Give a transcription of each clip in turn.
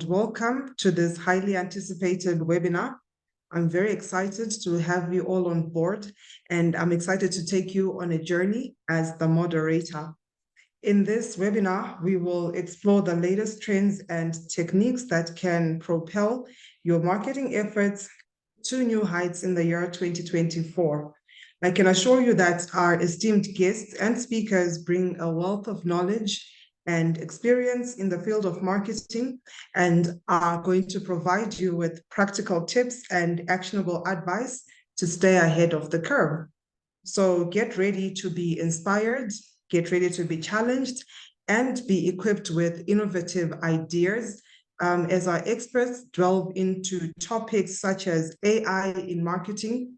welcome to this highly anticipated webinar. I'm very excited to have you all on board, and I'm excited to take you on a journey as the moderator. In this webinar, we will explore the latest trends and techniques that can propel your marketing efforts to new heights in the year 2024. I can assure you that our esteemed guests and speakers bring a wealth of knowledge and experience in the field of marketing and are going to provide you with practical tips and actionable advice to stay ahead of the curve. So get ready to be inspired, get ready to be challenged, and be equipped with innovative ideas as our experts delve into topics such as AI in marketing,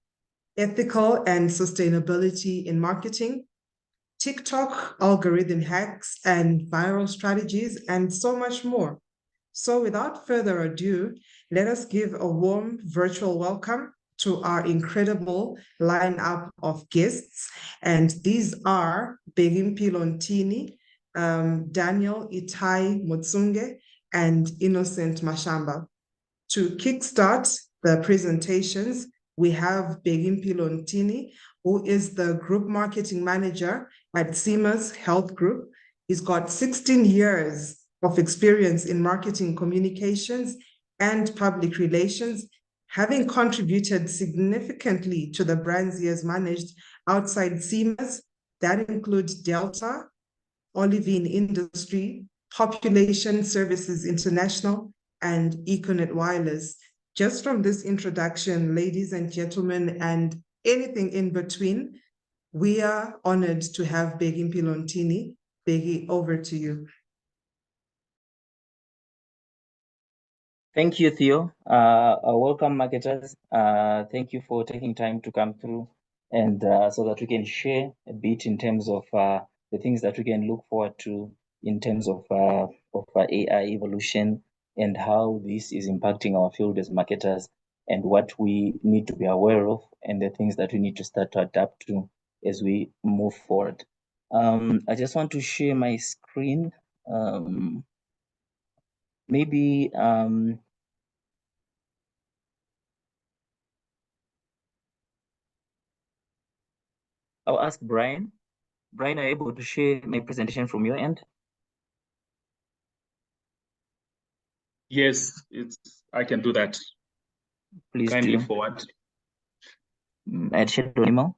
ethical and sustainability in marketing, TikTok algorithm hacks and viral strategies, and so much more. So without further ado, let us give a warm virtual welcome to our incredible lineup of guests. And these are Bhekimpilo Ntini, Daniel Itai Mutsunge, and Innocent Mushamba. To kickstart the presentations, we have Bhekimpilo Ntini, who is the Group Marketing Manager at Cimas Health Group. He's got 16 years of experience in marketing communications and public relations, having contributed significantly to the brands he has managed outside Cimas. That includes Delta, Olivine Industry, Population Services International, and Econet Wireless. Just from this introduction, ladies and gentlemen, and anything in between, we are honored to have Bhekimpilo Ntini. Bheki, over to you. Thank you, Theo. Welcome, marketers. Thank you for taking time to come through, and so that we can share a bit in terms of the things that we can look forward to in terms of AI evolution and how this is impacting our field as marketers, and what we need to be aware of, and the things that we need to start to adapt to as we move forward. I just want to share my screen. Maybe I'll ask Brian. Brian, are you able to share my presentation from your end? Yes, I can do that. Please kindly do. forward. I'd share the email.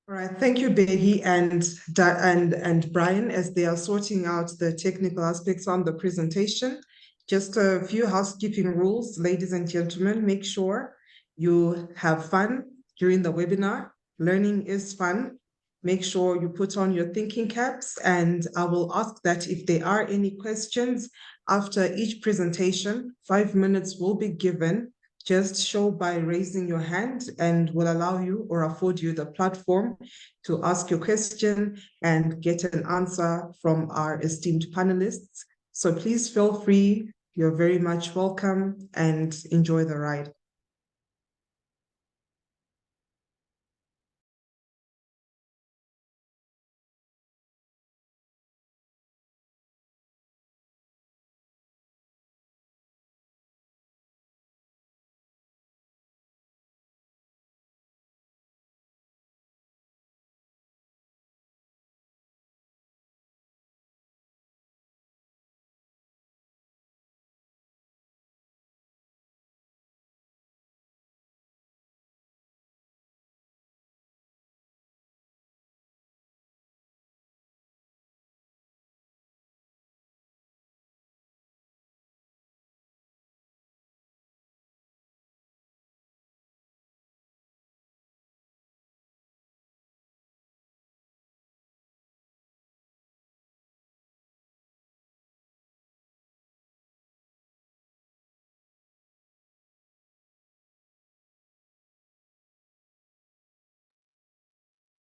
All right, thank you, Bheki and Brian, as they are sorting out the technical aspects on the presentation. Just a few housekeeping rules, ladies and gentlemen. Make sure you have fun during the webinar. Learning is fun. Make sure you put on your thinking caps, and I will ask that if there are any questions after each presentation, 5 minutes will be given. Just show by raising your hand, and will allow you or afford you the platform to ask your question and get an answer from our esteemed panelists. So please feel free. You're very much welcome, and enjoy the ride.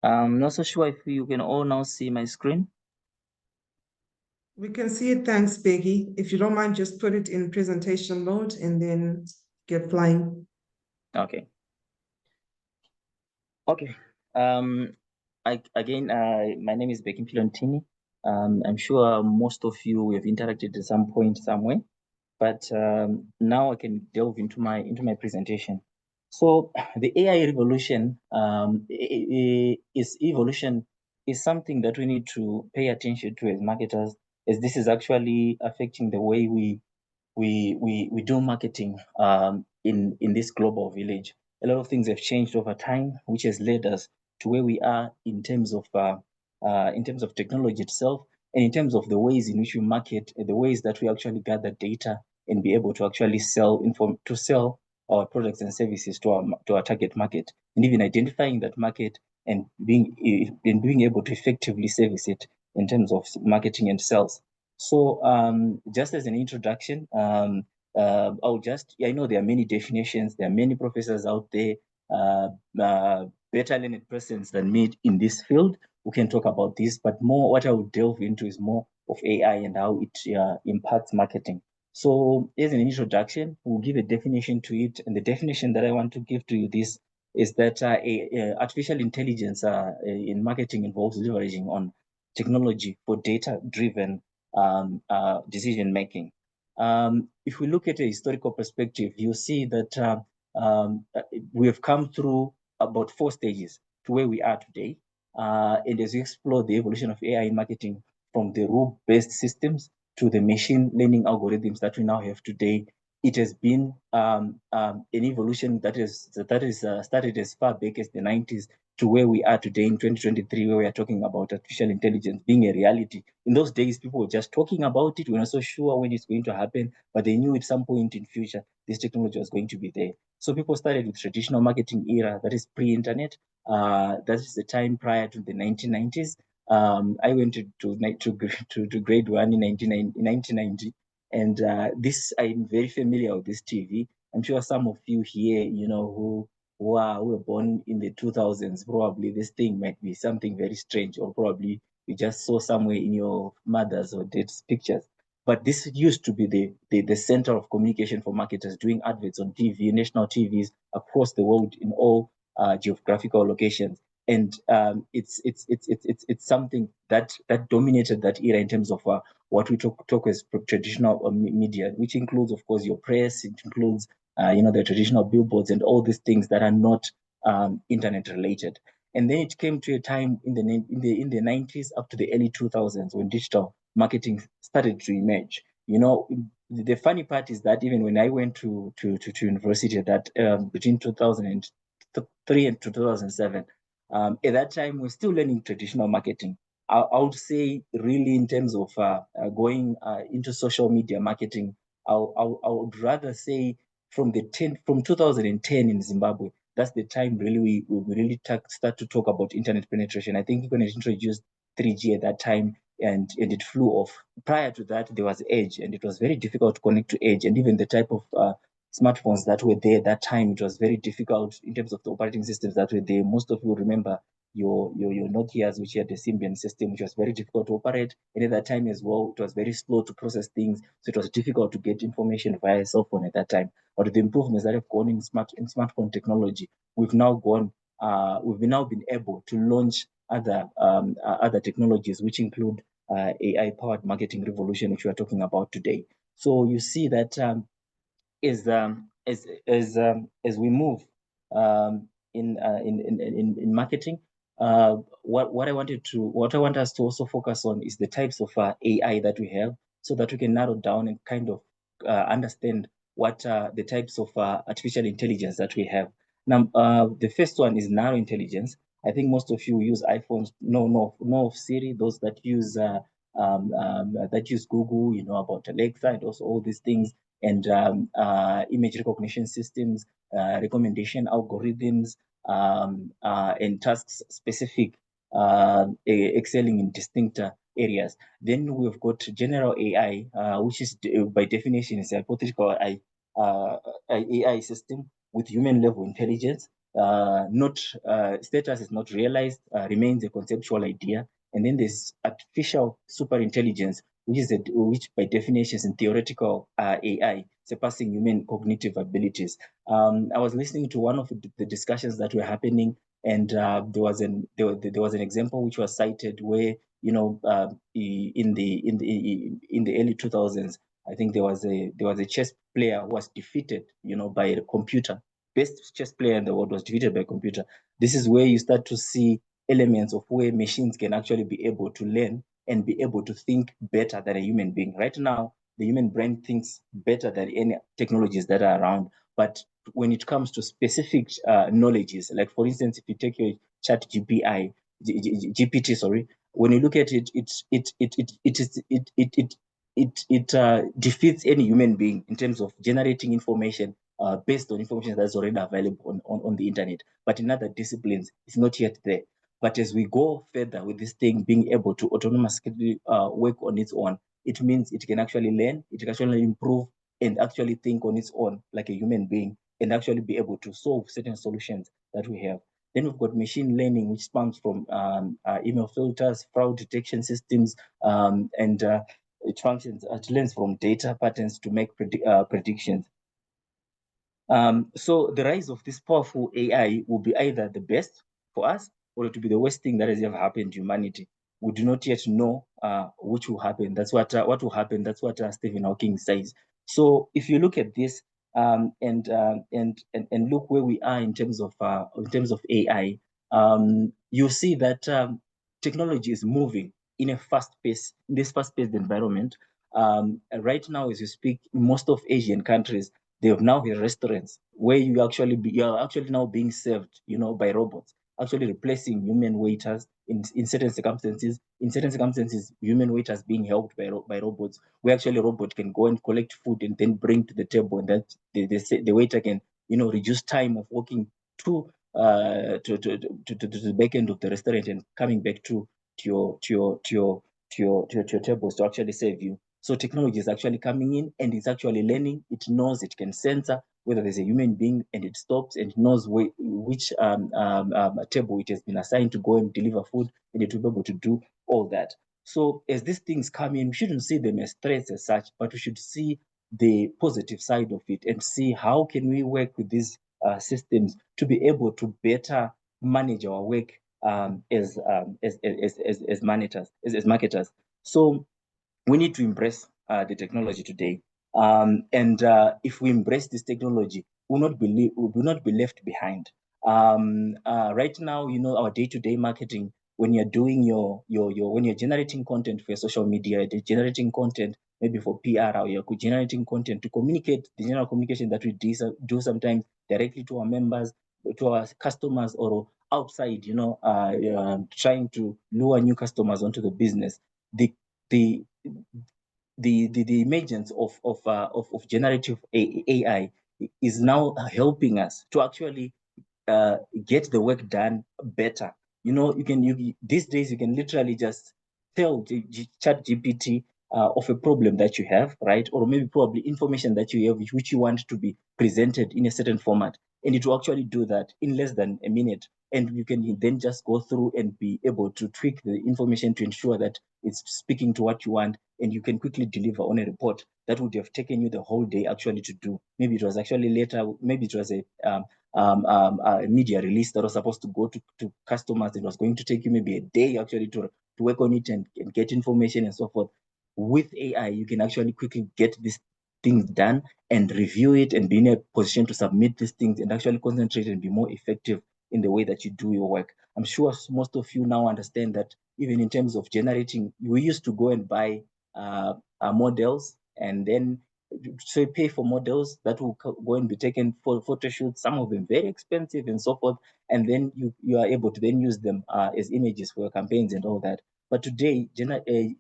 I'm not so sure if you can all now see my screen. We can see it, thanks, Bheki. If you don't mind, just put it in presentation mode and then get flying. Okay. Okay. Again, my name is Bhekimpilo Ntini. I'm sure most of you have interacted at some point somewhere, but now I can delve into my presentation. So the AI revolution is something that we need to pay attention to as marketers, as this is actually affecting the way we do marketing in this global village. A lot of things have changed over time, which has led us to where we are in terms of technology itself, and in terms of the ways in which we market, the ways that we actually gather data and be able to actually sell our products and services to our target market, and even identifying that market and being able to effectively service it in terms of marketing and sales. So just as an introduction, I know there are many definitions, there are many professors out there, better learned persons than me in this field who can talk about this, but more what I would delve into is more of AI and how it impacts marketing. So as an introduction, we'll give a definition to it, and the definition that I want to give to you this is that artificial intelligence in marketing involves leveraging on technology for data-driven decision making. If we look at a historical perspective, you see that we have come through about 4 stages to where we are today. And as we explore the evolution of AI in marketing, from the rule-based systems to the machine learning algorithms that we now have today, it has been an evolution that is started as far back as the 90s to where we are today in 2023, where we are talking about artificial intelligence being a reality. In those days, people were just talking about it. We're not so sure when it's going to happen, but they knew at some point in future, this technology was going to be there. So people started with traditional marketing era, that is pre-internet. That is the time prior to the 1990s. I went to grade 1 in 1990. And this, I'm very familiar with this TV. I'm sure some of you here, who were born in the 2000s, probably this thing might be something very strange, or probably you just saw somewhere in your mother's or dad's pictures. But this used to be the center of communication for marketers, doing adverts on TV, national TVs across the world in all geographical locations. And it's something that dominated that era in terms of what we talk as traditional media, which includes, of course, your press. It includes the traditional billboards and all these things that are not internet related. And then it came to a time in the 90s up to the early 2000s when digital marketing started to emerge. The funny part is that even when I went to university, that between 2003 and 2007, at that time we're still learning traditional marketing. I would say, really, in terms of going into social media marketing, I would rather say from 2010 in Zimbabwe, that's the time really we really start to talk about internet penetration. I think when it introduced 3G at that time, and it flew off. Prior to that, there was Edge, and it was very difficult to connect to Edge. And even the type of smartphones that were there at that time, it was very difficult in terms of the operating systems that were there. Most of you remember your Nokias, which had the Symbian system, which was very difficult to operate. And at that time as well, it was very slow to process things. So it was difficult to get information via cell phone at that time. But with the improvements that have gone in smartphone technology, we've now been able to launch other technologies, which include AI-powered marketing revolution, which we are talking about today. So you see that as we move in marketing, what I want us to also focus on is the types of AI that we have, so that we can narrow down and kind of understand what the types of artificial intelligence that we have. Now, the first one is narrow intelligence. I think most of you use iPhones, know of Siri, those that use Google, about Alexa, and also all these things, and image recognition systems, recommendation algorithms, and tasks specific, excelling in distinct areas. Then we've got general AI, which is by definition is a hypothetical AI system with human level intelligence. Status is not realized, remains a conceptual idea. And then there's artificial super intelligence, which by definition is in theoretical AI, surpassing human cognitive abilities. I was listening to one of the discussions that were happening And there was an example which was cited where, you know, in the early 2000s, I think there was a chess player who was defeated, you know, by a computer. Best chess player in the world was defeated by a computer. This is where you start to see elements of where machines can actually be able to learn and be able to think better than a human being. Right now, the human brain thinks better than any technologies that are around. But when it comes to specific knowledges, like for instance, if you take your chat GPT, sorry, when you look at it, it defeats any human being in terms of generating information based on information that's already available on the internet. But in other disciplines, it's not yet there. But as we go further with this thing being able to autonomously work on its own, it means it can actually learn, it can actually improve, and actually think on its own like a human being, and actually be able to solve certain solutions that we have. Then we've got machine learning, which spans from email filters, fraud detection systems, and it functions, it learns from data patterns to make predictions. So the rise of this powerful AI will be either the best for us, or it will be the worst thing that has ever happened to humanity. We do not yet know which will happen. That's what will happen. That's what Stephen Hawking says. So if you look at this and look where we are in terms of AI, you see that technology is moving in a fast pace, in this fast-paced environment. Right now, as you speak, most of Asian countries, they have now restaurants where you are actually now being served, you know, by robots, actually replacing human waiters in certain circumstances. In certain circumstances, human waiters being helped by robots, where actually a robot can go and collect food and then bring to the table, and that the waiter can, you know, reduce time of walking to the back end of the restaurant and coming back to your tables to actually serve you. So technology is actually coming in and it's actually learning. It knows, it can censor whether there's a human being, and it stops, and it knows which table it has been assigned to go and deliver food, and it will be able to do all that. So as these things come in, we shouldn't see them as threats as such, but we should see the positive side of it and see how can we work with these systems to be able to better manage our work as marketers. So we need to embrace the technology today. And if we embrace this technology, we will not be left behind. Right now, you know, our day-to-day marketing, when you're doing when you're generating content for your social media, you're generating content maybe for PR, or you're generating content to communicate the general communication that we do sometimes directly to our members, to our customers, or outside, you know, trying to lure new customers onto the business. The emergence of generative AI is now helping us to actually get the work done better. You know, these days you can literally just tell chat GPT of a problem that you have, right? Or maybe probably information that you have which you want to be presented in a certain format, and it will actually do that in less than a minute. And you can then just go through and be able to tweak the information to ensure that it's speaking to what you want, and you can quickly deliver on a report that would have taken you the whole day actually to do. Maybe it was actually later, maybe it was a media release that was supposed to go to customers. It was going to take you maybe a day actually to work on it and get information and so forth. With AI, you can actually quickly get these things done and review it and be in a position to submit these things and actually concentrate and be more effective in the way that you do your work. I'm sure most of you now understand that even in terms of generating, we used to go and buy models, and then so you pay for models that will go and be taken for photo shoots, some of them very expensive and so forth, and then you are able to then use them as images for your campaigns and all that. But today,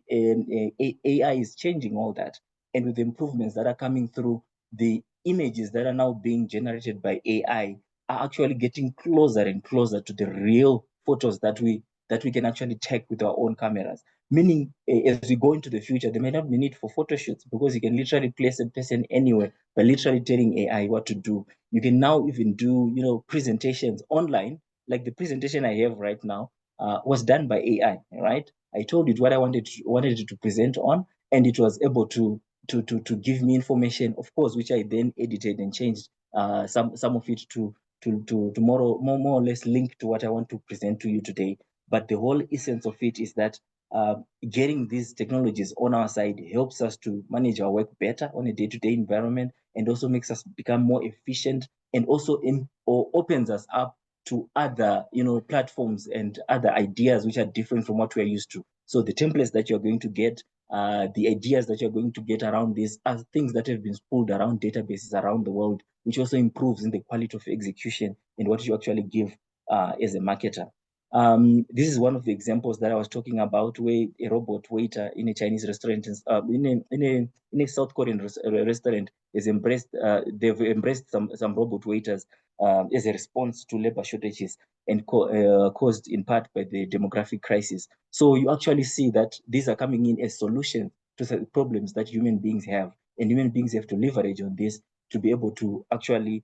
AI is changing all that, and with the improvements that are coming through, the images that are now being generated by AI are actually getting closer and closer to the real photos that we can actually take with our own cameras. Meaning, as we go into the future, there may not be need for photo shoots, because you can literally place a person anywhere by literally telling AI what to do. You can now even do, you know, presentations online, like the presentation I have right now was done by AI, right? I told it what I wanted it to present on, and it was able to give me information, of course, which I then edited and changed some of it to to more or less link to what I want to present to you today. But the whole essence of it is that getting these technologies on our side helps us to manage our work better on a day-to-day environment, and also makes us become more efficient, and also opens us up to other platforms and other ideas which are different from what we're used to. So the templates that you're going to get, the ideas that you're going to get around this are things that have been spooled around databases around the world, which also improves in the quality of execution and what you actually give as a marketer. This is one of the examples that I was talking about, where a robot waiter in a Chinese restaurant, in a South Korean restaurant, is embraced. They've embraced some robot waiters as a response to labor shortages, and caused in part by the demographic crisis. So you actually see that these are coming in as solutions to the problems that human beings have, and human beings have to leverage on this to be able to actually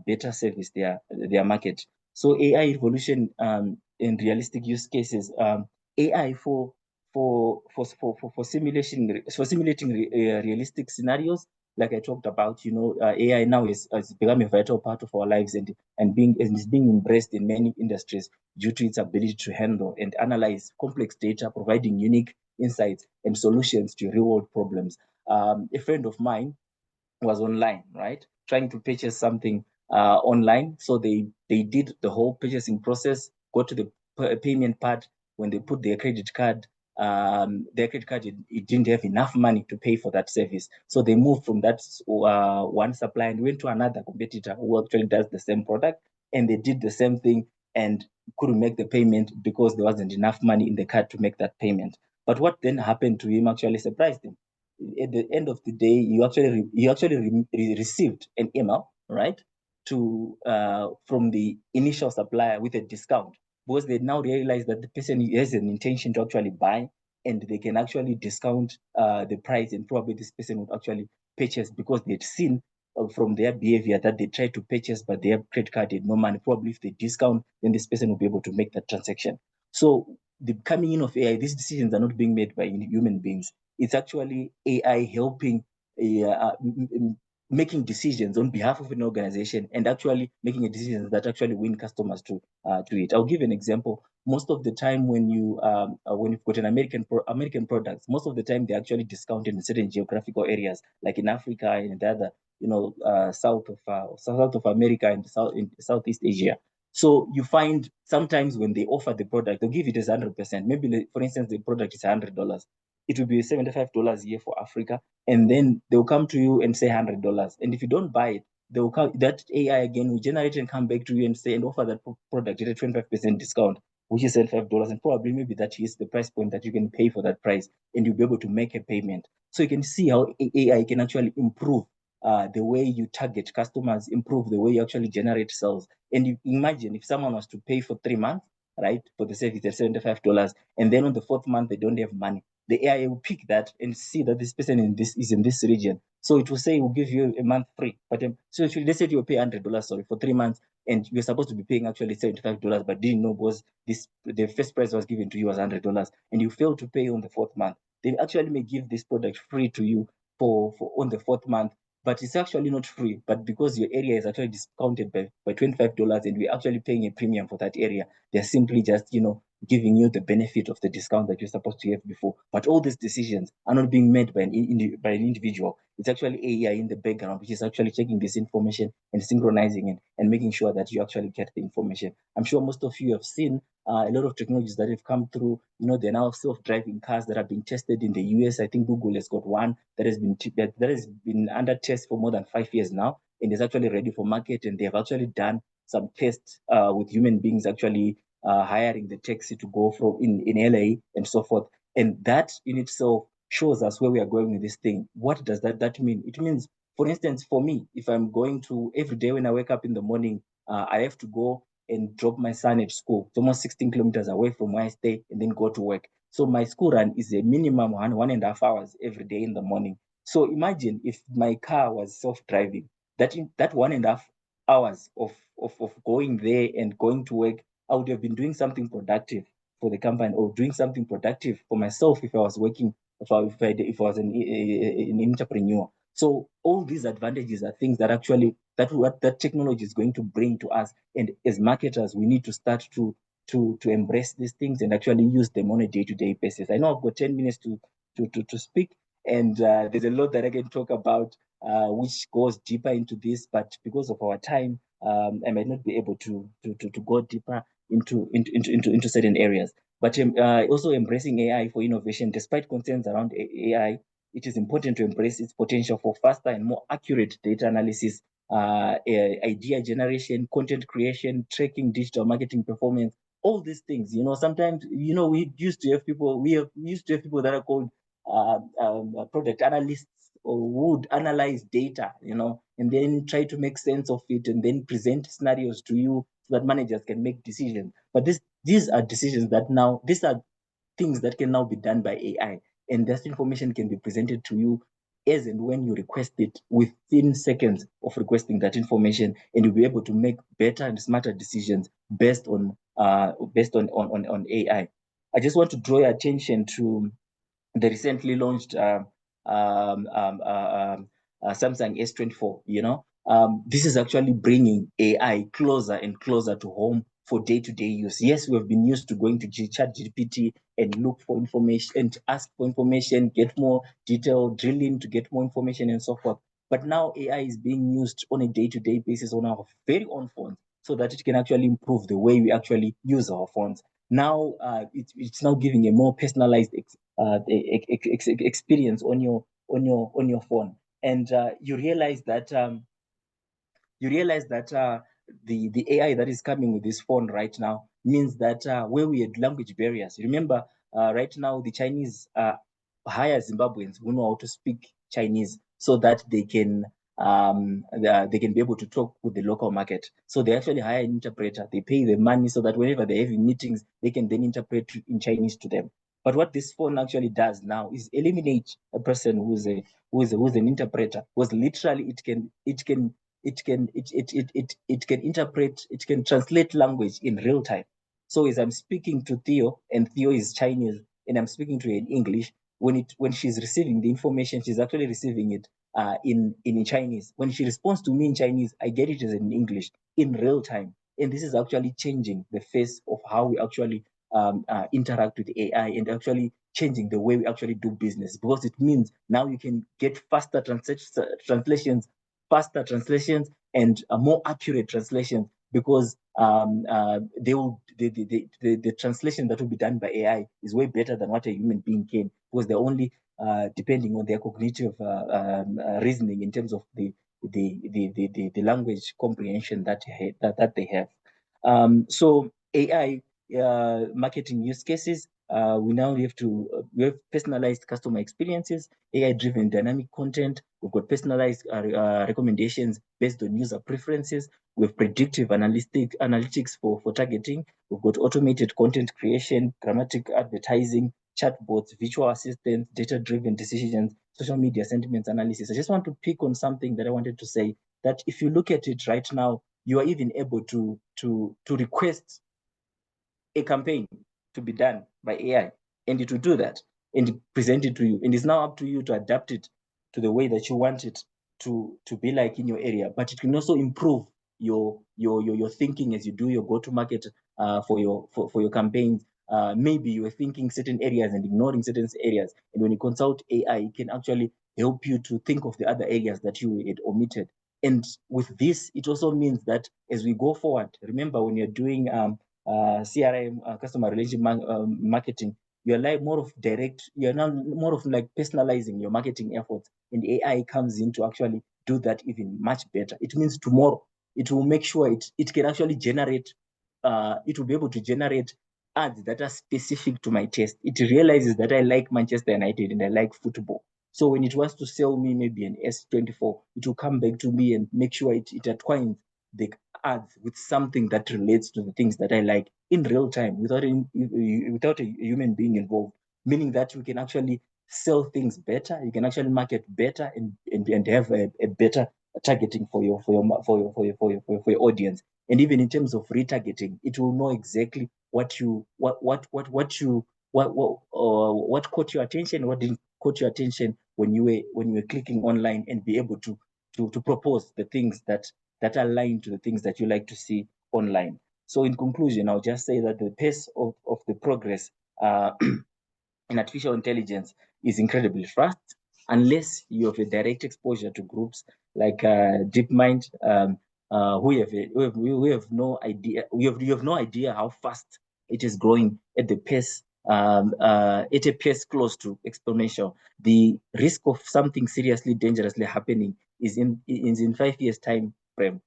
better service their market. So AI evolution in realistic use cases, AI for simulating realistic scenarios, like I talked about. AI now has become a vital part of our lives, and is being embraced in many industries due to its ability to handle and analyze complex data, providing unique insights and solutions to real-world problems. A friend of mine was online, right, trying to purchase something online. So they did the whole purchasing process, got to the payment part. When they put their credit card, it didn't have enough money to pay for that service. So they moved from that one supplier and went to another competitor who actually does the same product, and they did the same thing and couldn't make the payment because there wasn't enough money in the card to make that payment. But what then happened to him actually surprised him. At the end of the day, you actually received an email, right, to from the initial supplier with a discount, because they now realize that the person has an intention to actually buy, and they can actually discount the price, and probably this person would actually purchase because they'd seen from their behavior that they tried to purchase, but their credit card had no money. Probably if they discount, then this person will be able to make that transaction. So the coming in of AI, these decisions are not being made by human beings. It's actually AI helping making decisions on behalf of an organization, and actually making a decision that actually win customers to it. I'll give an example. Most of the time, when you've got an American products, most of the time they're actually discounted in certain geographical areas, like in Africa and the other, south of America and in Southeast Asia. So you find sometimes when they offer the product, they'll give it as 100%. Maybe, for instance, the product is $100. It will be $75 a year for Africa, and then they'll come to you and say $100. And if you don't buy it, they will come, that AI again will generate and come back to you and say, and offer that product at a 25% discount, which is $75, and probably maybe that is the price point that you can pay for that price, and you'll be able to make a payment. So you can see how AI can actually improve the way you target customers, improve the way you actually generate sales. And you imagine if someone was to pay for 3 months, right, for the service at $75, and then on the 4th month they don't have money, the AI will pick that and see that this person is in this region. So it will say we'll give you a month free. But so if let's say you pay $100 for 3 months, and you're supposed to be paying actually $75, but didn't know because the first price was given to you was $100, and you fail to pay on the 4th month, they actually may give this product free to you for on the 4th month. But it's actually not free, but because your area is actually discounted by $25, and we're actually paying a premium for that area, they're simply just giving you the benefit of the discount that you're supposed to have before. But all these decisions are not being made by an individual. It's actually AI in the background, which is actually checking this information and synchronizing it and making sure that you actually get the information. I'm sure most of you have seen a lot of technologies that have come through. They're now self-driving cars that are being tested in the US. I think Google has got one that has been under test for more than 5 years now, and is actually ready for market. And they have actually done some tests with human beings actually hiring the taxi to go from in LA and so forth. And that in itself shows us where we are going with this thing. What does that mean? It means, for instance, for me, if I'm going to every day when I wake up in the morning, I have to go and drop my son at school. It's almost 16 kilometers away from where I stay, and then go to work. So my school run is a minimum 1.5 hours every day in the morning. So imagine if my car was self-driving, that 1.5 hours of going there and going to work, I would have been doing something productive for the company, or doing something productive for myself if I was working, if I was an entrepreneur. So all these advantages are things that actually what that technology is going to bring to us. And as marketers, we need to start to embrace these things and actually use them on a day-to-day basis. I know I've got 10 minutes to speak, and there's a lot that I can talk about, which goes deeper into this, but because of our time, I might not be able to go deeper into certain areas. But also embracing AI for innovation, despite concerns around AI, it is important to embrace its potential for faster and more accurate data analysis, idea generation, content creation, tracking digital marketing performance, all these things. Sometimes, we used to have people that are called product analysts, or would analyze data, and then try to make sense of it and then present scenarios to you so that managers can make decisions. But these are decisions that now, these are things that can now be done by AI, and this information can be presented to you as and when you request it within seconds of requesting that information, and you'll be able to make better and smarter decisions based on AI. I just want to draw your attention to the recently launched Samsung S24. This is actually bringing AI closer and closer to home for day-to-day use. Yes, we have been used to going to ChatGPT and look for information and ask for information, get more detail, drill in to get more information and so forth. But now AI is being used on a day-to-day basis on our very own phones, so that it can actually improve the way we actually use our phones. Now, it's now giving a more personalized experience on your phone, and you realize that the AI that is coming with this phone right now means that where we had language barriers. Remember, right now the Chinese hire Zimbabweans who know how to speak Chinese so that they can be able to talk with the local market. So they actually hire an interpreter. They pay the money so that whenever they're having meetings, they can then interpret in Chinese to them. But what this phone actually does now is eliminate a person who's an interpreter, because literally it can interpret, it can translate language in real time. So as I'm speaking to Theo, and Theo is Chinese, and I'm speaking to her in English, when she's receiving the information, she's actually receiving it in Chinese. When she responds to me in Chinese, I get it as in English in real time. And this is actually changing the face of how we actually interact with AI, and actually changing the way we actually do business, because it means now you can get faster translations, and more accurate translations, because the translation that will be done by AI is way better than what a human being can, because they're only depending on their cognitive reasoning in terms of the language comprehension that they have. So AI marketing use cases. We now have we have personalized customer experiences, AI-driven dynamic content. We've got personalized recommendations based on user preferences. We have predictive analytics for targeting. We've got automated content creation, grammatic advertising, chatbots, virtual assistants, data-driven decisions, social media sentiments analysis. I just want to pick on something that I wanted to say, that if you look at it right now, you are even able to request a campaign to be done by AI, and it will do that and present it to you. And it's now up to you to adapt it to the way that you want it to be like in your area. But it can also improve your thinking as you do your go-to-market for your campaigns. Maybe you are thinking certain areas and ignoring certain areas, and when you consult AI, it can actually help you to think of the other areas that you had omitted. And with this, it also means that as we go forward, remember when you're doing CRM, customer relationship marketing, you're like more of direct, you're now more of like personalizing your marketing efforts, and AI comes in to actually do that even much better. It means tomorrow it will make sure it can actually generate, it will be able to generate ads that are specific to my taste. It realizes that I like Manchester United and I like football. So when it wants to sell me maybe an S24, it will come back to me and make sure it atwines the ads with something that relates to the things that I like in real time, without a human being involved, meaning that we can actually sell things better, you can actually market better, and have a better targeting for your audience. And even in terms of retargeting, it will know exactly what caught your attention, what didn't caught your attention, when you were clicking online and be able to propose the things that align to the things that you like to see online. So in conclusion, I'll just say that the pace of the progress in artificial intelligence is incredibly fast, unless you have a direct exposure to groups like DeepMind, we have no idea. You have no idea how fast it is growing at the pace, at a pace close to exponential. The risk of something seriously dangerously happening is in 5 years time frame,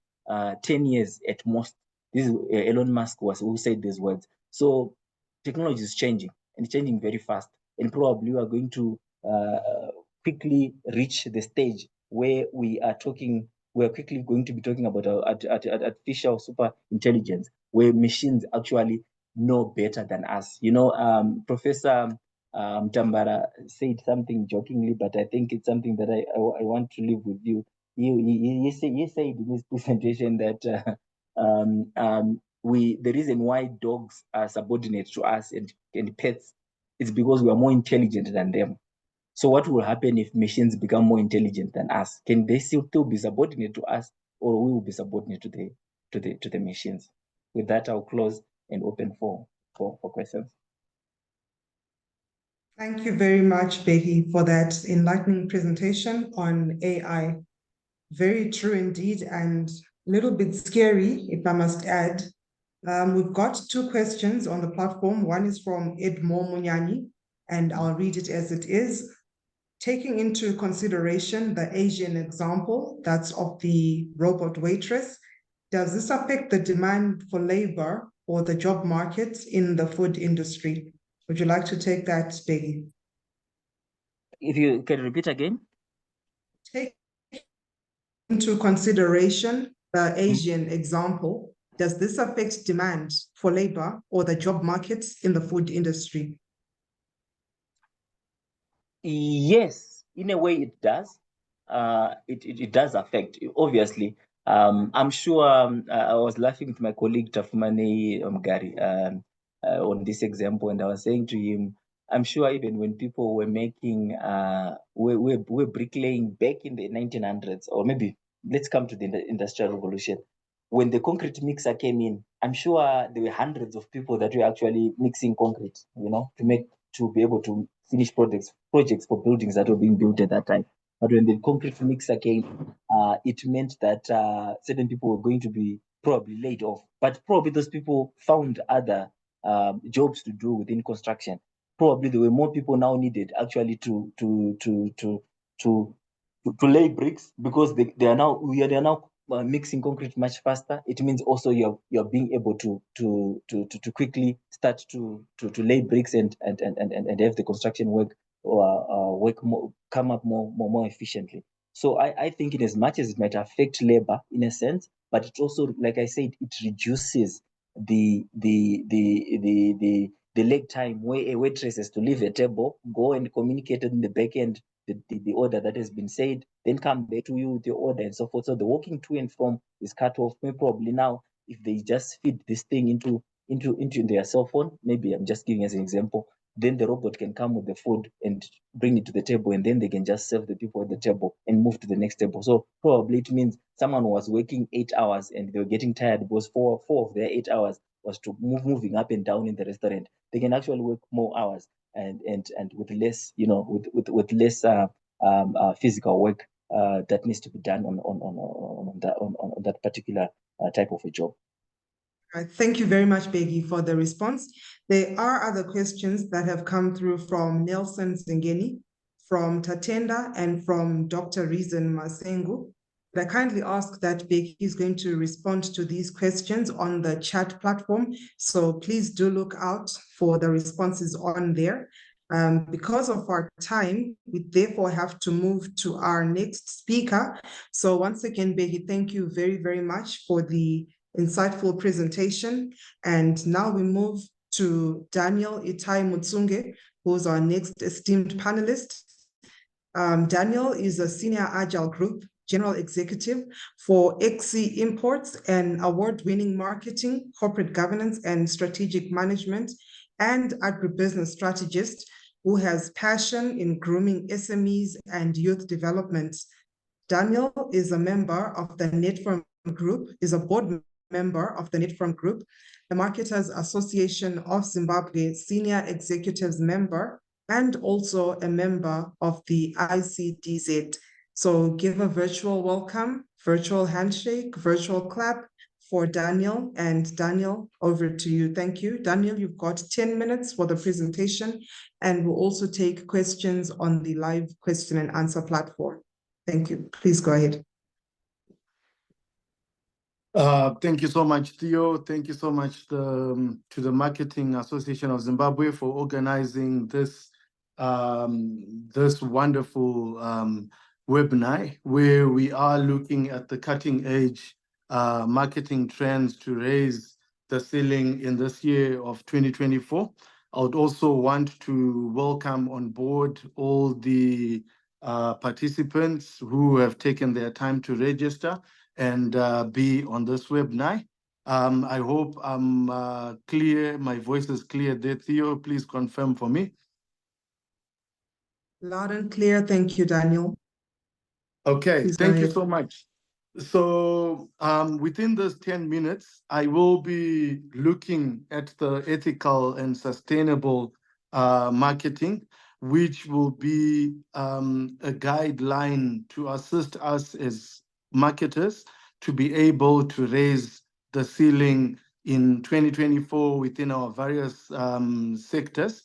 10 years at most. This is Elon Musk who said these words. So technology is changing and changing very fast, and probably we are going to quickly reach the stage where we are quickly going to be talking about artificial super intelligence, where machines actually know better than us. Professor Tambara said something jokingly, but I think it's something that I want to leave with you. He said in his presentation that the reason why dogs are subordinate to us and pets is because we are more intelligent than them. So what will happen if machines become more intelligent than us? Can they still be subordinate to us, or we will be subordinate to the machines? With that, I'll close and open for questions. Thank you very much, Bheki, for that enlightening presentation on AI. Very true indeed, and a little bit scary, if I must add. We've got 2 questions on the platform. One is from Edmo Munyani, and I'll read it as it is. Taking into consideration the Asian example, that's of the robot waitress, does this affect the demand for labor or the job market in the food industry? Would you like to take that, Bheki? If you can repeat again. Take into consideration the Asian example, does this affect demand for labor or the job markets in the food industry? Yes, in a way it does. It does affect, obviously. I'm sure I was laughing with my colleague Tafumane Gary on this example, and I was saying to him, I'm sure even when people were making, we're bricklaying back in the 1900s, or maybe let's come to the Industrial Revolution. When the concrete mixer came in, I'm sure there were hundreds of people that were actually mixing concrete, to be able to finish projects for buildings that were being built at that time. But when the concrete mixer came, it meant that certain people were going to be probably laid off. But probably those people found other jobs to do within construction. Probably there were more people now needed actually to lay bricks, because they are now mixing concrete much faster. It means also you're being able to quickly start to lay bricks and have the construction work come up more efficiently. So I think in as much as it might affect labor in a sense, but it also, like I said, it reduces the lag time where a waitress has to leave a table, go and communicate in the back end the order that has been said, then come back to you with your order and so forth. So the walking to and from is cut off. Maybe probably now, if they just feed this thing into their cell phone, maybe I'm just giving as an example, then the robot can come with the food and bring it to the table, and then they can just serve the people at the table and move to the next table. So probably it means someone was working 8 hours and they were getting tired because four of their 8 hours was to moving up and down in the restaurant. They can actually work more hours and with less, with less physical work that needs to be done on that particular type of a job. Thank you very much, Bheki, for the response. There are other questions that have come through from Nelson Zengeni, from Tatenda, and from Dr. Reason Masengu. I kindly ask that Bheki is going to respond to these questions on the chat platform. So please do look out for the responses on there. Because of our time, we therefore have to move to our next speaker. So once again, Bheki, thank you very, very much for the insightful presentation. And now we move to Daniel Itai Mutsunge, who's our next esteemed panelist. Daniel is a Senior Agile Group General Executive for XC Imports and award-winning marketing, corporate governance, and strategic management, and agribusiness strategist who has passion in grooming SMEs and youth development. Daniel is a member of the Netform Group, is a board member of the Netform Group, the Marketers Association of Zimbabwe Senior Executives member, and also a member of the ICDZ. So give a virtual welcome, virtual handshake, virtual clap for Daniel. And Daniel, over to you. Thank you. Daniel, you've got 10 minutes for the presentation, and we'll also take questions on the live question and answer platform. Thank you. Please go ahead. Thank you so much, Theo. Thank you so much to the Marketing Association of Zimbabwe for organizing this this wonderful webinar, where we are looking at the cutting edge marketing trends to raise the ceiling in this year of 2024. I would also want to welcome on board all the participants who have taken their time to register and be on this webinar. I hope I'm clear, my voice is clear there. Theo, please confirm for me. Loud and clear. Thank you, Daniel. Okay, Please go thank you ahead. so much. So within those 10 minutes, I will be looking at the ethical and sustainable marketing, which will be a guideline to assist us as marketers to be able to raise the ceiling in 2024 within our various sectors,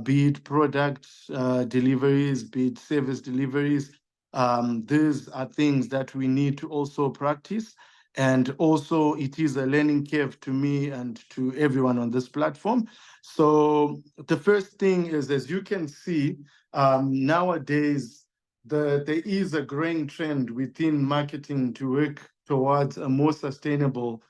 be it product deliveries, be it service deliveries. These are things that we need to also practice. And also it is a learning curve to me and to everyone on this platform. So the first thing is, as you can see, nowadays, there is a growing trend within marketing to work towards a more sustainable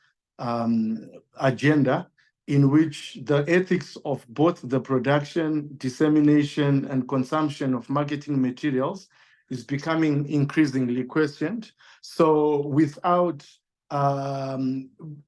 agenda, in which the ethics of both the production, dissemination, and consumption of marketing materials is becoming increasingly questioned. So without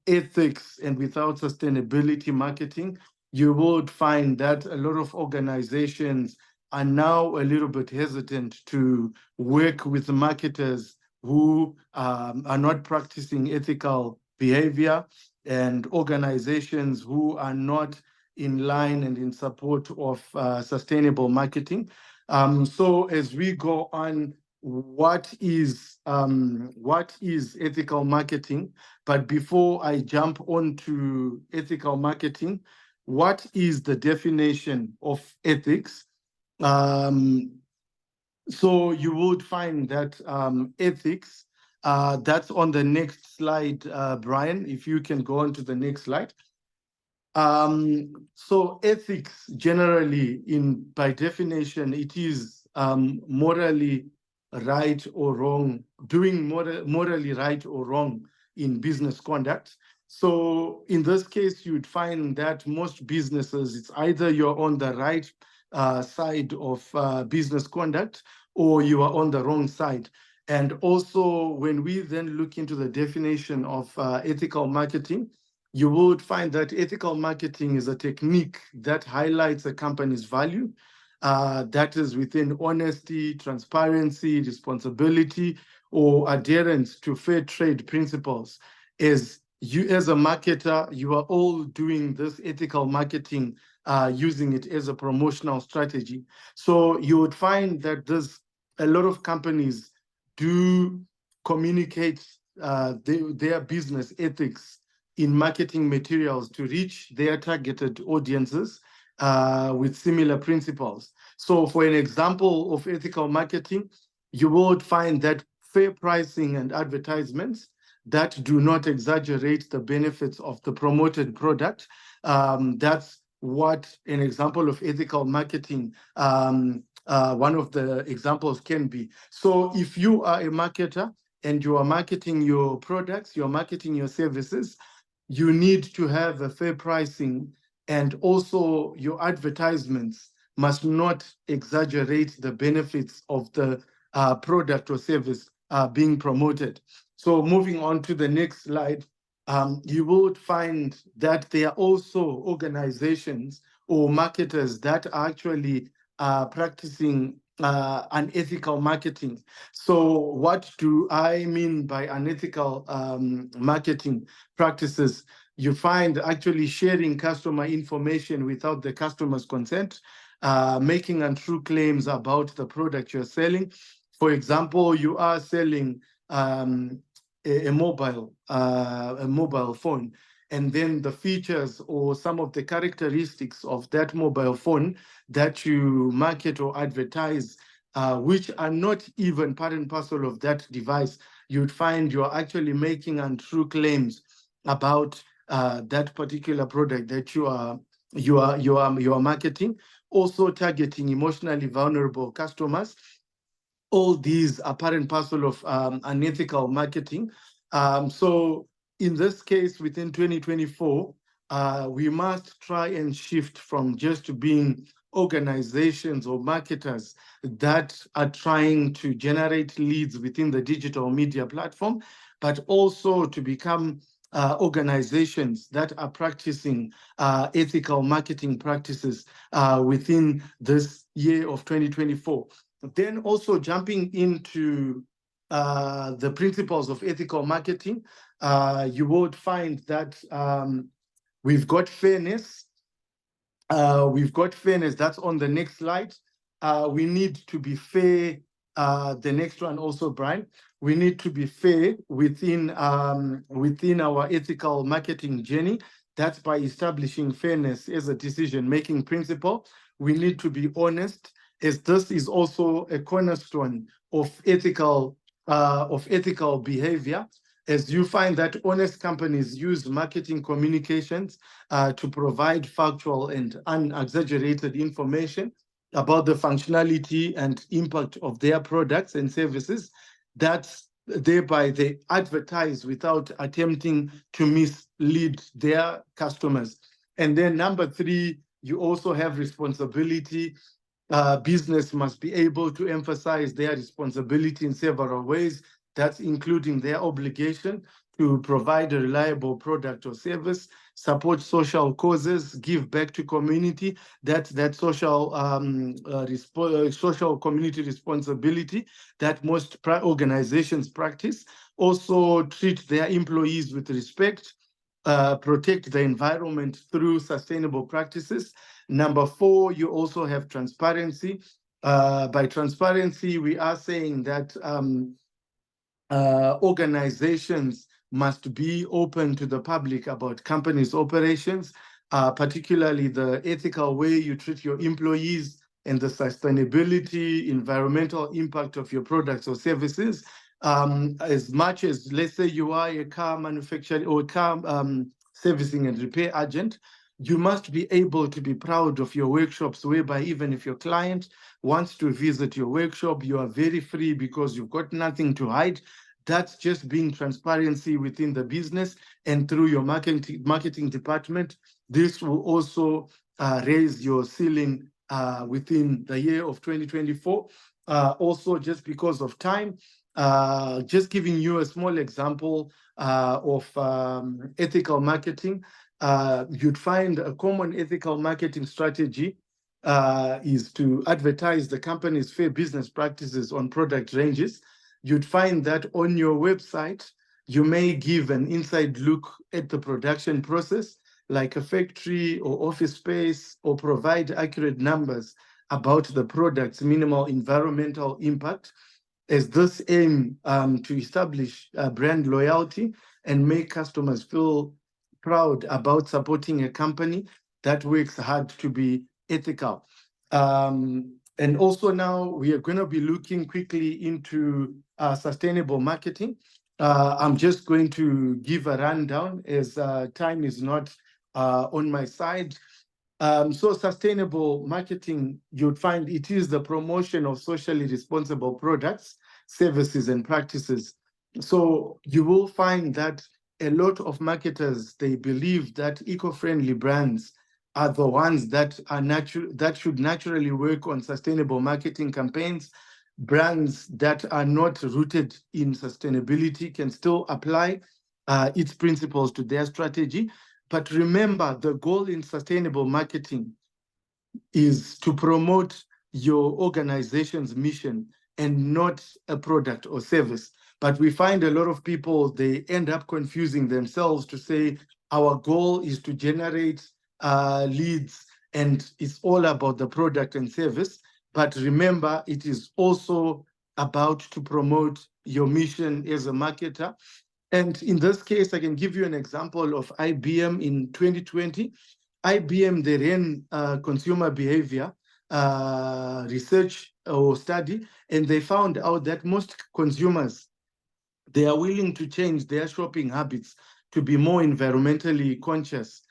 ethics and without sustainability marketing, you would find that a lot of organizations are now a little bit hesitant to work with marketers who are not practicing ethical behavior, and organizations who are not in line and in support of sustainable marketing. So as we go on, what is ethical marketing? But before I jump onto ethical marketing, what is the definition of ethics? So you would find that ethics, that's on the next slide, Brian, if you can go on to the next slide. So ethics generally, by definition, it is morally right or wrong, doing morally right or wrong in business conduct. So in this case, you'd find that most businesses, it's either you're on the right side of business conduct, or you are on the wrong side. And also, when we then look into the definition of ethical marketing, you would find that ethical marketing is a technique that highlights a company's value, that is within honesty, transparency, responsibility, or adherence to fair trade principles. As you, as a marketer, you are all doing this ethical marketing, using it as a promotional strategy. So you would find that there's a lot of companies do communicate their business ethics in marketing materials to reach their targeted audiences with similar principles. So for an example of ethical marketing, you would find that fair pricing and advertisements that do not exaggerate the benefits of the promoted product. That's what an example of ethical marketing, one of the examples can be. So if you are a marketer and you are marketing your products, you're marketing your services, you need to have a fair pricing, and also your advertisements must not exaggerate the benefits of the product or service being promoted. So moving on to the next slide, you would find that there are also organizations or marketers that are actually practicing unethical marketing. So what do I mean by unethical marketing practices? You find actually sharing customer information without the customer's consent, making untrue claims about the product you're selling. For example, you are selling a mobile phone, and then the features or some of the characteristics of that mobile phone that you market or advertise, which are not even part and parcel of that device, you'd find you're actually making untrue claims about that particular product that you are marketing. Also targeting emotionally vulnerable customers. All these are part and parcel of unethical marketing. So in this case, within 2024, we must try and shift from just being organizations or marketers that are trying to generate leads within the digital media platform, but also to become organizations that are practicing ethical marketing practices within this year of 2024. Then also jumping into the principles of ethical marketing, you would find that we've got fairness. That's on the next slide. We need to be fair. The next one also, Brian. We need to be fair within our ethical marketing journey. That's by establishing fairness as a decision-making principle. We need to be honest, as this is also a cornerstone of ethical behavior. As you find that honest companies use marketing communications to provide factual and unexaggerated information about the functionality and impact of their products and services, that's thereby they advertise without attempting to mislead their customers. And then number 3, you also have responsibility. Business must be able to emphasize their responsibility in several ways. That's including their obligation to provide a reliable product or service, support social causes, give back to community. That's that social community responsibility that most organizations practice. Also treat their employees with respect, protect the environment through sustainable practices. Number 4, you also have transparency. By transparency, we are saying that organizations must be open to the public about companies' operations, particularly the ethical way you treat your employees and the sustainability, environmental impact of your products or services. As much as, let's say you are a car manufacturer or car servicing and repair agent, you must be able to be proud of your workshops, whereby even if your client wants to visit your workshop, you are very free because you've got nothing to hide. That's just being transparency within the business and through your marketing department. This will also raise your ceiling within the year of 2024. Also, just because of time, just giving you a small example of ethical marketing. You'd find a common ethical marketing strategy is to advertise the company's fair business practices on product ranges. You'd find that on your website, you may give an inside look at the production process, like a factory or office space, or provide accurate numbers about the product's minimal environmental impact, as this aim to establish brand loyalty and make customers feel proud about supporting a company that works hard to be ethical. And also now we are going to be looking quickly into sustainable marketing. I'm just going to give a rundown as time is not on my side. So sustainable marketing, you'd find it is the promotion of socially responsible products, services, and practices. So you will find that a lot of marketers, they believe that eco-friendly brands are the ones that should naturally work on sustainable marketing campaigns. Brands that are not rooted in sustainability can still apply its principles to their strategy. But remember, the goal in sustainable marketing is to promote your organization's mission and not a product or service. But we find a lot of people, they end up confusing themselves to say, our goal is to generate leads and it's all about the product and service. But remember, it is also about to promote your mission as a marketer. And in this case, I can give you an example of IBM in 2020. IBM, they ran consumer behavior research or study, and they found out that most consumers, they are willing to change their shopping habits to be more environmentally conscious.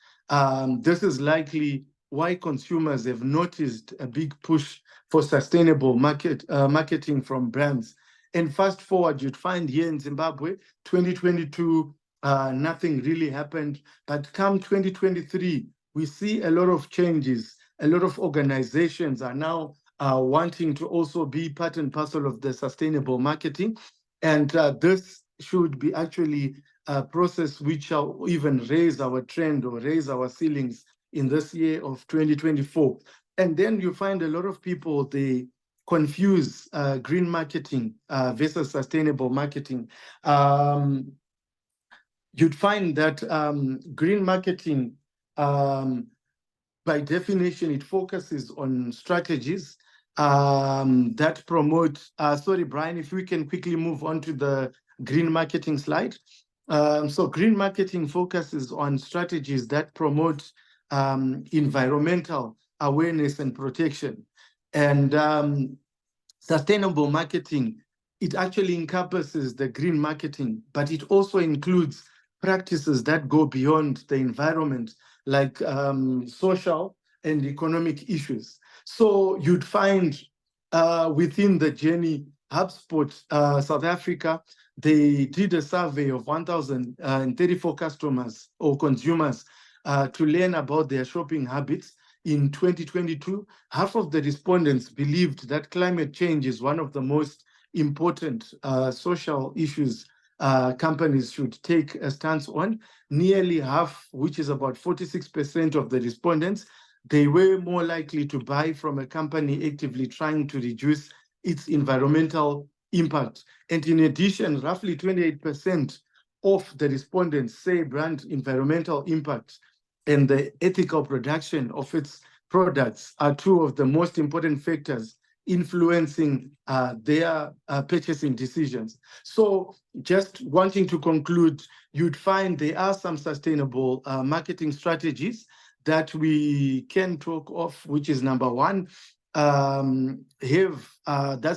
This is likely why consumers have noticed a big push for sustainable marketing from brands. And fast forward, you'd find here in Zimbabwe, 2022, nothing really happened. But come 2023, we see a lot of changes. A lot of organizations are now wanting to also be part and parcel of the sustainable marketing. And this should be actually a process which shall even raise our trend or raise our ceilings in this year of 2024. And then you find a lot of people, they confuse green marketing versus sustainable marketing. You'd find that green marketing, by definition, it focuses on strategies that promote, sorry, Brian, if we can quickly move on to the green marketing slide. So green marketing focuses on strategies that promote environmental awareness and protection. And sustainable marketing, it actually encompasses the green marketing, but it also includes practices that go beyond the environment, like social and economic issues. So you'd find within the journey, HubSpot South Africa, they did a survey of 1,034 customers or consumers to learn about their shopping habits. In 2022, half of the respondents believed that climate change is one of the most important social issues companies should take a stance on. Nearly half, which is about 46% of the respondents, they were more likely to buy from a company actively trying to reduce its environmental impact. And in addition, roughly 28% of the respondents say brand environmental impact and the ethical production of its products are two of the most important factors influencing their purchasing decisions. So just wanting to conclude, you'd find there are some sustainable marketing strategies that we can talk of, which is number one, that's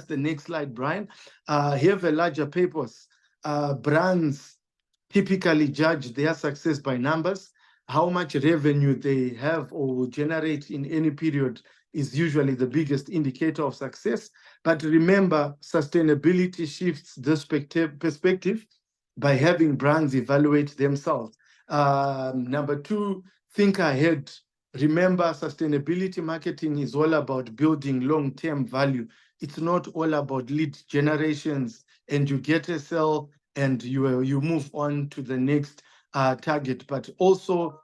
the next slide, Brian, have a larger purpose. Brands typically judge their success by numbers. How much revenue they have or will generate in any period is usually the biggest indicator of success. But remember, sustainability shifts this perspective by having brands evaluate themselves. Number two, think ahead. Remember, sustainability marketing is all about building long-term value. It's not all about lead generations and you get a sell and you move on to the next target, but also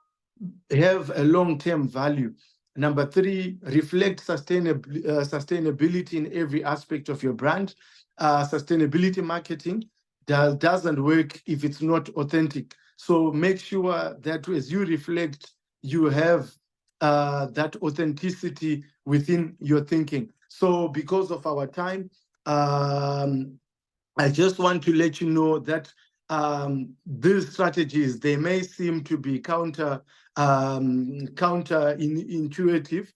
have a long-term value. Number three, reflect sustainability in every aspect of your brand. Sustainability marketing doesn't work if it's not authentic. So make sure that as you reflect, you have that authenticity within your thinking. So because of our time, I just want to let you know that these strategies, they may seem to be counterintuitive,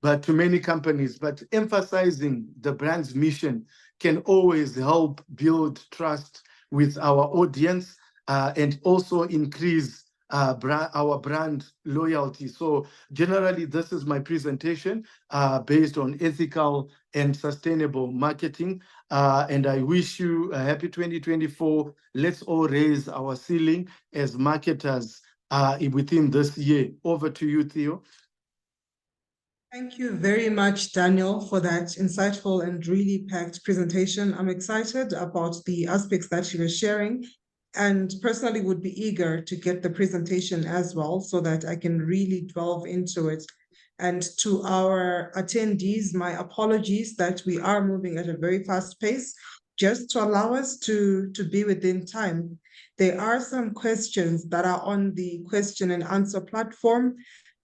but to many companies, but emphasizing the brand's mission can always help build trust with our audience and also increase our brand loyalty. So generally, this is my presentation based on ethical and sustainable marketing. And I wish you a happy 2024. Let's all raise our ceiling as marketers within this year. Over to you, Theo. Thank you very much, Daniel, for that insightful and really packed presentation. I'm excited about the aspects that you were sharing, and personally would be eager to get the presentation as well so that I can really delve into it. And to our attendees, my apologies that we are moving at a very fast pace, just to allow us to be within time. There are some questions that are on the question and answer platform.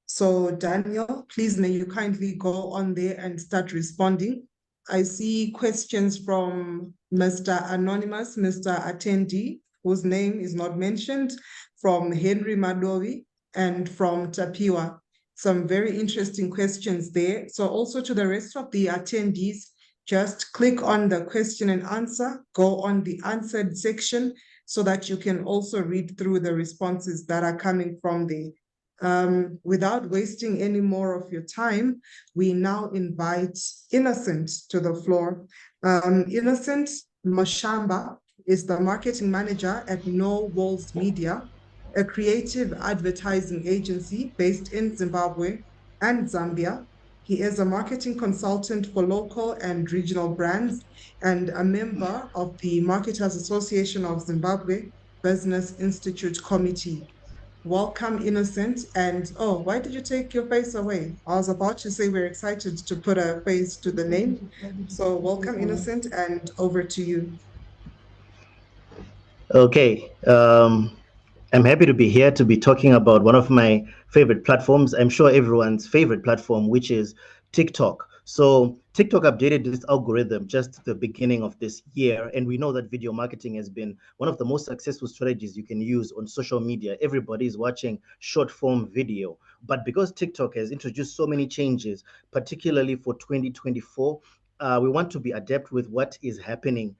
So Daniel, please may you kindly go on there and start responding. I see questions from Mr. Anonymous, Mr. Attendee, whose name is not mentioned, from Henry Madovi and from Tapiwa. Some very interesting questions there. So also to the rest of the attendees, just click on the question and answer, go on the answered section so that you can also read through the responses that are coming from there. Without wasting any more of your time, we now invite Innocent to the floor. Innocent Mushamba is the marketing manager at No Walls Media, a creative advertising agency based in Zimbabwe and Zambia. He is a marketing consultant for local and regional brands and a member of the Marketers Association of Zimbabwe Business Institute Committee. Welcome, Innocent. And oh, why did you take your face away? I was about to say we're excited to put a face to the name. So welcome, Innocent, and over to you. Okay. I'm happy to be here to be talking about one of my favorite platforms. I'm sure everyone's favorite platform, which is TikTok. So TikTok updated this algorithm just the beginning of this year, and we know that video marketing has been one of the most successful strategies you can use on social media. Everybody is watching short form video, but because TikTok has introduced so many changes, particularly for 2024, we want to be adept with what is happening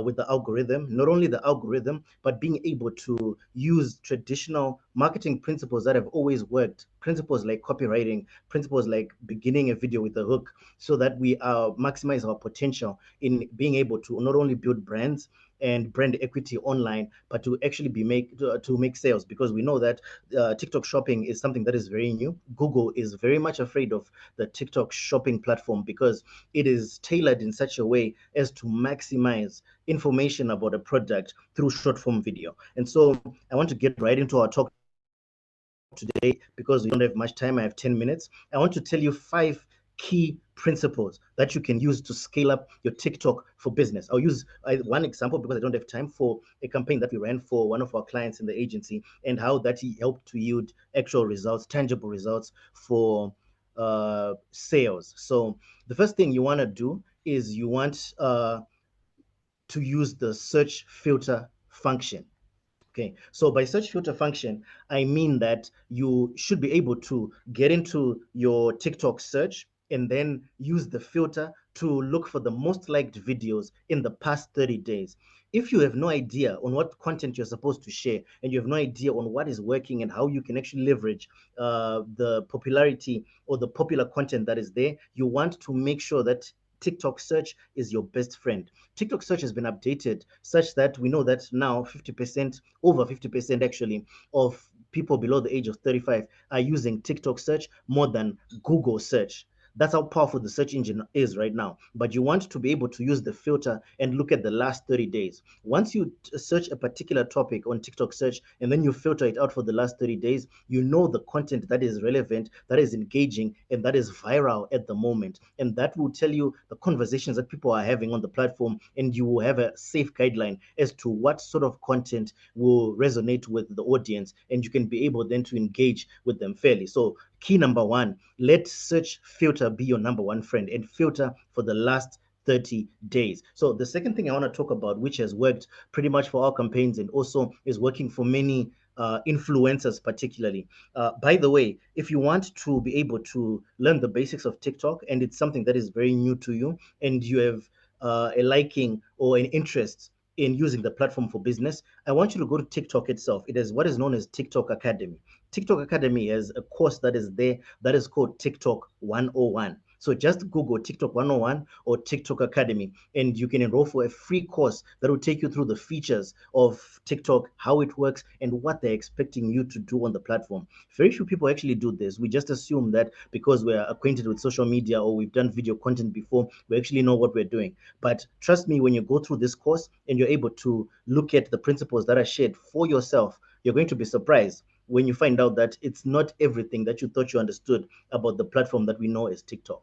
with the algorithm, not only the algorithm, but being able to use traditional marketing principles that have always worked, principles like copywriting, principles like beginning a video with a hook, so that we maximize our potential in being able to not only build brands and brand equity online, but to actually to make sales, because we know that TikTok shopping is something that is very new. Google is very much afraid of the TikTok shopping platform because it is tailored in such a way as to maximize information about a product through short form video. And so I want to get right into our talk today because we don't have much time. I have 10 minutes. I want to tell you 5 key principles that you can use to scale up your TikTok for business. I'll use one example because I don't have time, for a campaign that we ran for one of our clients in the agency and how that he helped to yield actual results, tangible results for sales. So the first thing you want to do is you want to use the search filter function. Okay, so by search filter function, I mean that you should be able to get into your TikTok search and then use the filter to look for the most liked videos in the past 30 days. If you have no idea on what content you're supposed to share, and you have no idea on what is working and how you can actually leverage the popularity or the popular content that is there, you want to make sure that TikTok search is your best friend. TikTok search has been updated such that we know that now 50%, over 50% actually, of people below the age of 35 are using TikTok search more than Google search. That's how powerful the search engine is right now. But you want to be able to use the filter and look at the last 30 days. Once you search a particular topic on TikTok search and then you filter it out for the last 30 days, you know the content that is relevant, that is engaging, and that is viral at the moment. And that will tell you the conversations that people are having on the platform, and you will have a safe guideline as to what sort of content will resonate with the audience, and you can be able then to engage with them fairly. So key number 1, let search filter be your number 1 friend, and filter for the last 30 days. So the second thing I want to talk about, which has worked pretty much for our campaigns and also is working for many influencers particularly. By the way, if you want to be able to learn the basics of TikTok and it's something that is very new to you and you have a liking or an interest in using the platform for business, I want you to go to TikTok itself. It is what is known as TikTok Academy. TikTok Academy has a course that is there that is called TikTok 101. So just Google TikTok 101 or TikTok Academy, and you can enroll for a free course that will take you through the features of TikTok, how it works, and what they're expecting you to do on the platform. Very few people actually do this. We just assume that because we're acquainted with social media or we've done video content before, we actually know what we're doing. But trust me, when you go through this course and you're able to look at the principles that are shared for yourself, you're going to be surprised when you find out that it's not everything that you thought you understood about the platform that we know as TikTok.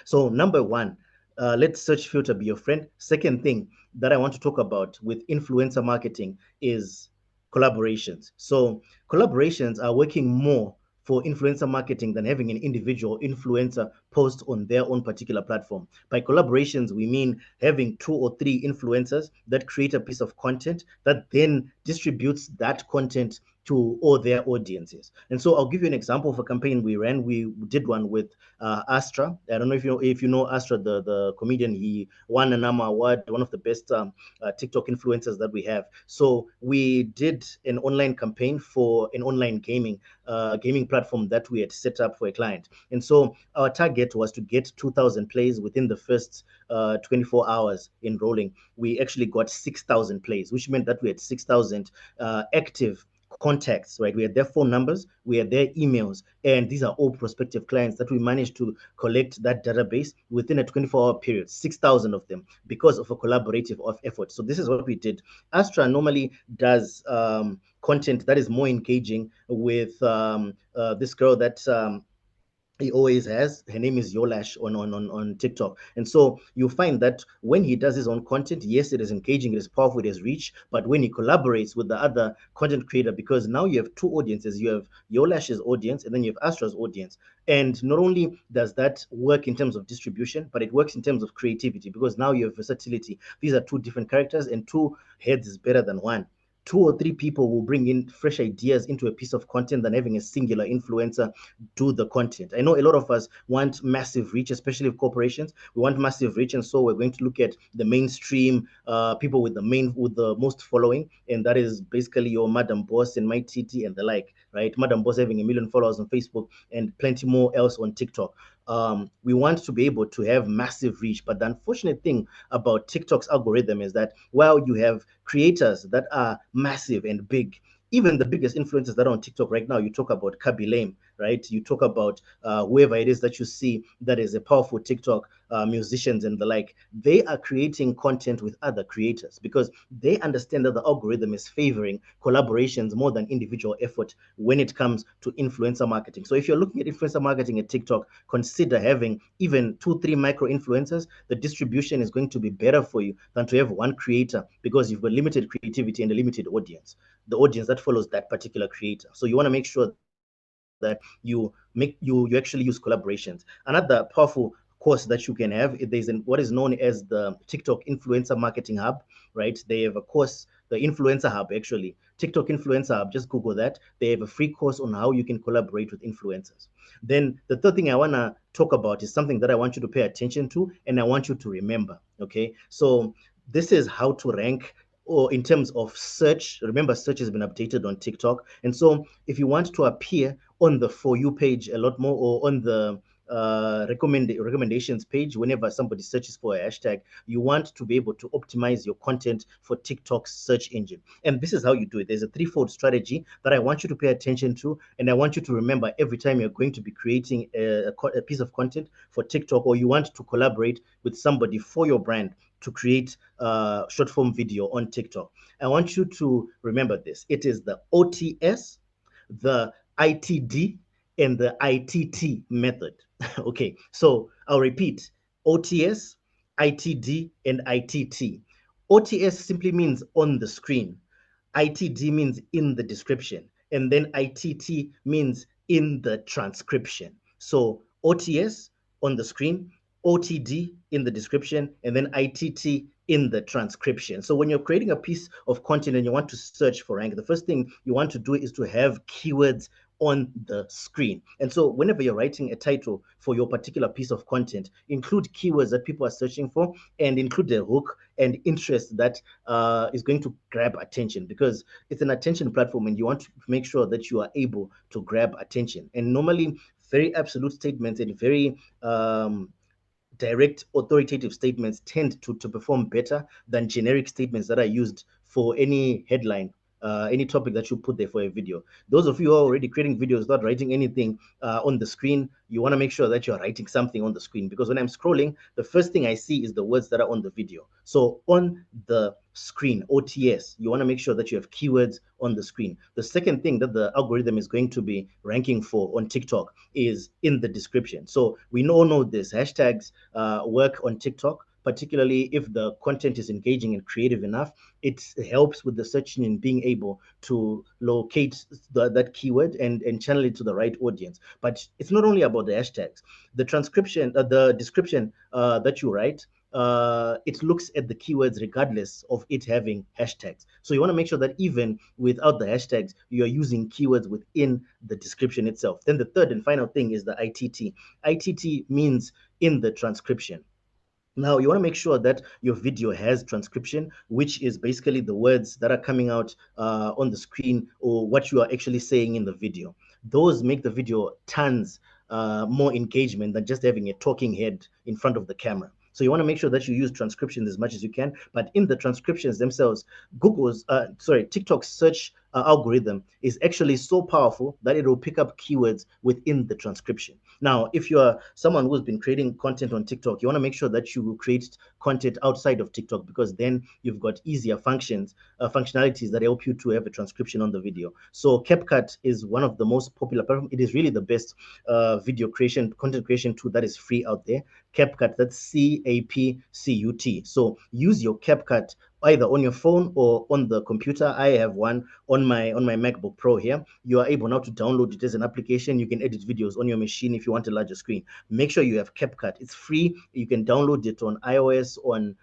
So number one, let search filter be your friend. Second thing that I want to talk about with influencer marketing is collaborations. So collaborations are working more for influencer marketing than having an individual influencer post on their own particular platform. By collaborations, we mean having 2 or 3 influencers that create a piece of content that then distributes that content to all their audiences. And so I'll give you an example of a campaign we ran. We did one with Astra. I don't know if you know Astra, the comedian. He won an AMA award, one of the best TikTok influencers that we have. So we did an online campaign for an online gaming platform that we had set up for a client. And so our target was to get 2,000 plays within the first 24 hours enrolling. We actually got 6,000 plays, which meant that we had 6,000 active contacts, right? We had their phone numbers, we had their emails, and these are all prospective clients that we managed to collect that database within a 24-hour period, 6,000 of them, because of a collaborative effort. So this is what we did. Astra normally does content that is more engaging with this girl that he always has. Her name is Yolash on TikTok. And so you find that when he does his own content, yes, it is engaging, it is powerful, it has reach. But when he collaborates with the other content creator, because now you have 2 audiences, you have Yolash's audience and then you have Astra's audience. And not only does that work in terms of distribution, but it works in terms of creativity, because now you have versatility. These are 2 different characters, and 2 heads is better than 1. 2 or 3 people will bring in fresh ideas into a piece of content than having a singular influencer do the content. I know a lot of us want massive reach, especially with corporations. We want massive reach, and so we're going to look at the mainstream people with the most following, and that is basically your Madam Boss and My Titi and the like, right? Madam Boss having 1 million followers on Facebook and plenty more else on TikTok. We want to be able to have massive reach, but the unfortunate thing about TikTok's algorithm is that while you have creators that are massive and big, even the biggest influencers that are on TikTok right now, you talk about Kabi Lame, right? You talk about whoever it is that you see that is a powerful TikTok musicians and the like. They are creating content with other creators because they understand that the algorithm is favoring collaborations more than individual effort when it comes to influencer marketing. So if you're looking at influencer marketing at TikTok, consider having even 2-3 micro influencers. The distribution is going to be better for you than to have one creator, because you've got limited creativity and a limited audience, the audience that follows that particular creator. So you want to make sure that you actually use collaborations. Another powerful course that you can have, there's what is known as the TikTok Influencer Marketing Hub, right? They have a course, the Influencer Hub, actually. TikTok Influencer Hub, just Google that. They have a free course on how you can collaborate with influencers. Then the third thing I want to talk about is something that I want you to pay attention to and I want you to remember, okay? So this is how to rank, or in terms of search. Remember, search has been updated on TikTok. And so if you want to appear on the For You page a lot more, or on the recommendations page, whenever somebody searches for a hashtag, you want to be able to optimize your content for TikTok's search engine. And this is how you do it. There's a 3-fold strategy that I want you to pay attention to, and I want you to remember every time you're going to be creating a piece of content for TikTok, or you want to collaborate with somebody for your brand to create short form video on TikTok. I want you to remember this. It is the OTS, the ITD, and the ITT method. Okay, so I'll repeat: OTS, ITD, and ITT. OTS simply means on the screen. ITD means in the description. And then ITT means in the transcription. So OTS on the screen, OTD in the description, and then ITT in the transcription. So when you're creating a piece of content and you want to search for rank, the first thing you want to do is to have keywords on the screen. And so whenever you're writing a title for your particular piece of content, include keywords that people are searching for, and include a hook and interest that is going to grab attention, because it's an attention platform and you want to make sure that you are able to grab attention. And normally very absolute statements and very direct authoritative statements tend to perform better than generic statements that are used for any headline any topic that you put there for a video. Those of you who are already creating videos without writing anything on the screen, you want to make sure that you're writing something on the screen, because when I'm scrolling, the first thing I see is the words that are on the video. So on the screen, OTS, you want to make sure that you have keywords on the screen. The second thing that the algorithm is going to be ranking for on TikTok is in the description. So we all know this. Hashtags work on TikTok, particularly if the content is engaging and creative enough. It helps with the search engine being able to locate that keyword and channel it to the right audience. But it's not only about the hashtags. The transcription, the description that you write, it looks at the keywords regardless of it having hashtags. So you want to make sure that even without the hashtags, you are using keywords within the description itself. Then the third and final thing is the ITT. ITT means in the transcription. Now, you want to make sure that your video has transcription, which is basically the words that are coming out on the screen or what you are actually saying in the video. Those make the video tons more engagement than just having a talking head in front of the camera. So you want to make sure that you use transcriptions as much as you can. But in the transcriptions themselves, TikTok's search algorithm is actually so powerful that it will pick up keywords within the transcription. Now, if you are someone who's been creating content on TikTok, you want to make sure that you will create content outside of TikTok, because then you've got easier functionalities that help you to have a transcription on the video. So CapCut is one of the most popular. It is really the best video creation, content creation tool that is free out there. CapCut, that's CAPCUT. So use your CapCut either on your phone or on the computer. I have one on my MacBook Pro here. You are able now to download it as an application. You can edit videos on your machine if you want a larger screen. Make sure you have CapCut. It's free. You can download it on iOS, on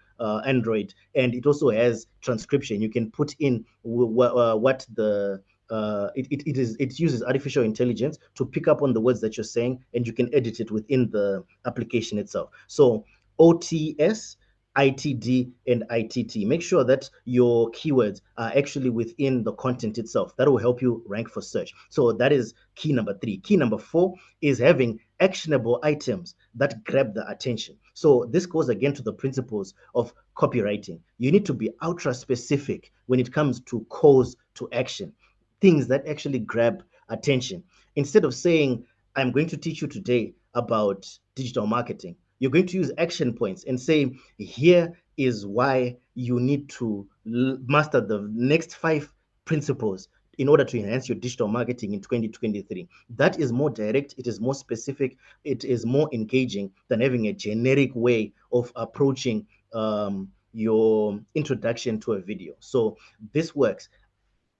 Android, and it also has transcription. You can put in what the it uses artificial intelligence to pick up on the words that you're saying, and you can edit it within the application itself. So OTS, ITD, and ITT. Make sure that your keywords are actually within the content itself. That will help you rank for search. So that is key number 3. Key number 4 is having actionable items that grab the attention. So this goes again to the principles of copywriting. You need to be ultra specific when it comes to calls to action, things that actually grab attention. Instead of saying, I'm going to teach you today about digital marketing, you're going to use action points and say, here is why you need to master the next 5 principles in order to enhance your digital marketing in 2023. That is more direct, it is more specific, it is more engaging than having a generic way of approaching your introduction to a video. So this works.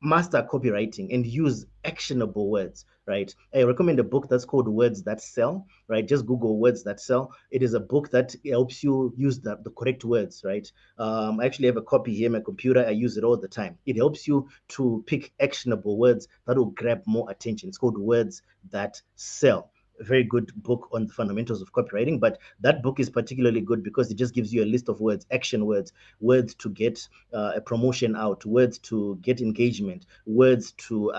Master copywriting and use actionable words, right? I recommend a book that's called Words That Sell, right? Just Google Words That Sell. It is a book that helps you use the correct words, right? I actually have a copy here on my computer. I use it all the time. It helps you to pick actionable words that will grab more attention. It's called Words That Sell. A very good book on the fundamentals of copywriting, but that book is particularly good because it just gives you a list of words, action words, words to get a promotion out, words to get engagement, words to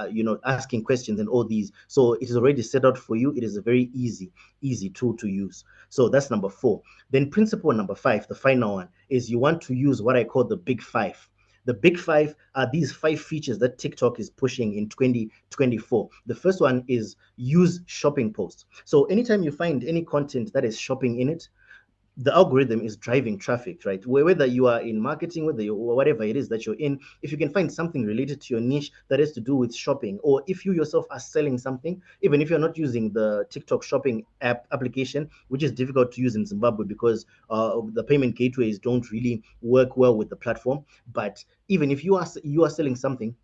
asking questions and all these. So it is already set out for you. It is a very easy tool to use. So that's number 4. Then principle number 5, the final one, is you want to use what I call the big 5. The big 5 are these 5 features that TikTok is pushing in 2024. The first one is use shopping posts. So anytime you find any content that is shopping in it, the algorithm is driving traffic, right? Whether you are in marketing, whatever it is that you're in, if you can find something related to your niche that has to do with shopping, or if you yourself are selling something, even if you're not using the TikTok shopping application, which is difficult to use in Zimbabwe because the payment gateways don't really work well with the platform. But even if you are selling something,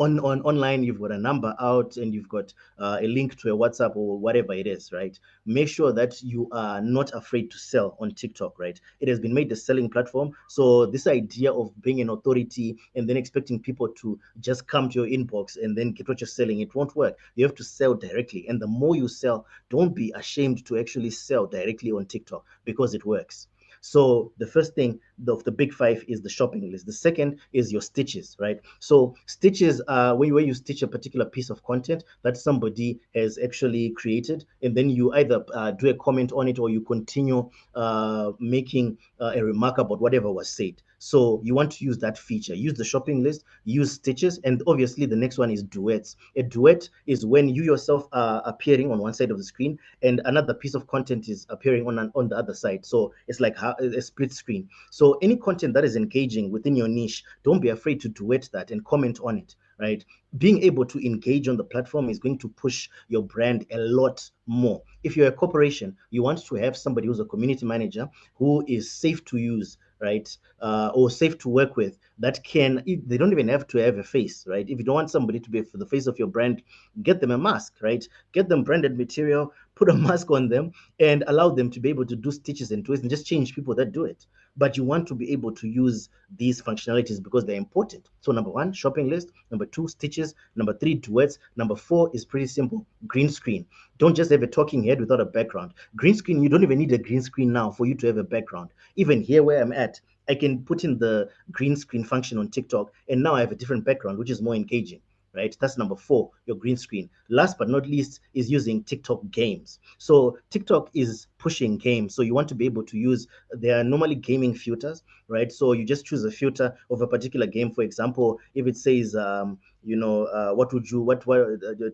online, you've got a number out and you've got a link to a WhatsApp or whatever it is, right? Make sure that you are not afraid to sell on TikTok, right? It has been made a selling platform. So this idea of being an authority and then expecting people to just come to your inbox and then get what you're selling, it won't work. You have to sell directly. And the more you sell, don't be ashamed to actually sell directly on TikTok because it works. So the first thing, of the big five is the shopping list. The second is your stitches, right? So stitches are where you stitch a particular piece of content that somebody has actually created, and then you either do a comment on it or you continue making a remark about whatever was said. So you want to use that feature. Use the shopping list, use stitches, and obviously the next one is duets. A duet is when you yourself are appearing on one side of the screen and another piece of content is appearing on the other side. So it's like a split screen. So any content that is engaging within your niche, don't be afraid to duet that and comment on it, right? Being able to engage on the platform is going to push your brand a lot more. If you're a corporation, you want to have somebody who's a community manager who is safe to use, right? Or safe to work with, that they don't even have to have a face, right? If you don't want somebody to be the face of your brand, get them a mask, right? Get them branded material, put a mask on them, and allow them to be able to do stitches and twists and just change people that do it. But you want to be able to use these functionalities because they're important. So number one, shopping list. Number two, stitches. Number three, duets. Number four is pretty simple, green screen. Don't just have a talking head without a background. Green screen, you don't even need a green screen now for you to have a background. Even here where I'm at, I can put in the green screen function on TikTok, and now I have a different background, which is more engaging, right? That's number four, your green screen. Last but not least is using TikTok games. So TikTok is pushing games. So you want to be able to use, there are normally gaming filters, right? So you just choose a filter of a particular game. For example, if it says,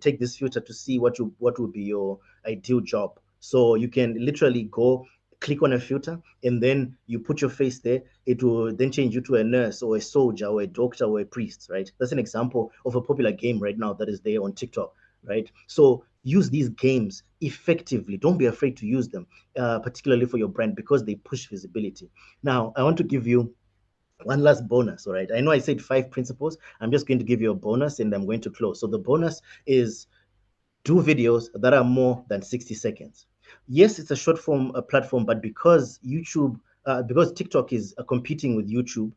take this filter to see what would be your ideal job. So you can literally go click on a filter and then you put your face there. It will then change you to a nurse or a soldier or a doctor or a priest, right? That's an example of a popular game right now that is there on TikTok, right? So use these games effectively. Don't be afraid to use them, particularly for your brand, because they push visibility. Now, I want to give you one last bonus, all right? I know I said 5 principles. I'm just going to give you a bonus and I'm going to close. So the bonus is do videos that are more than 60 seconds. Yes, it's a short form platform, but because because TikTok is competing with YouTube,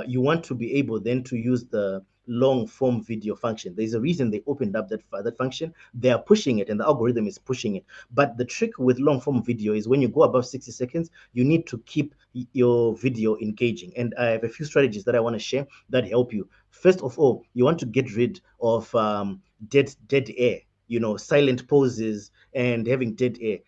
you want to be able then to use the long form video function. There's a reason they opened up that function. They are pushing it and the algorithm is pushing it. But the trick with long form video is when you go above 60 seconds, you need to keep your video engaging. And I have a few strategies that I want to share that help you. First of all, you want to get rid of dead air, silent poses and having dead air.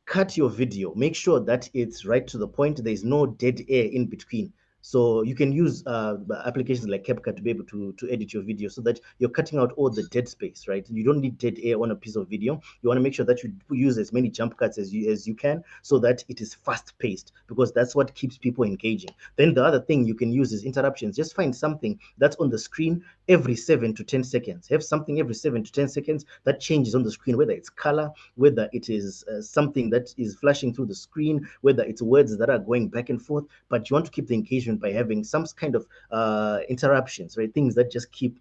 Cut your video. Make sure that it's right to the point. There's no dead air in between. So you can use applications like CapCut to be able to edit your video so that you're cutting out all the dead space, right? You don't need dead air on a piece of video. You want to make sure that you use as many jump cuts as you can so that it is fast paced, because that's what keeps people engaging. Then the other thing you can use is interruptions. Just find something that's on the screen every 7 to 10 seconds. Have something every 7 to 10 seconds that changes on the screen, whether it's color, whether it is something that is flashing through the screen, whether it's words that are going back and forth. But you want to keep the engagement by having some kind of interruptions, right? Things that just keep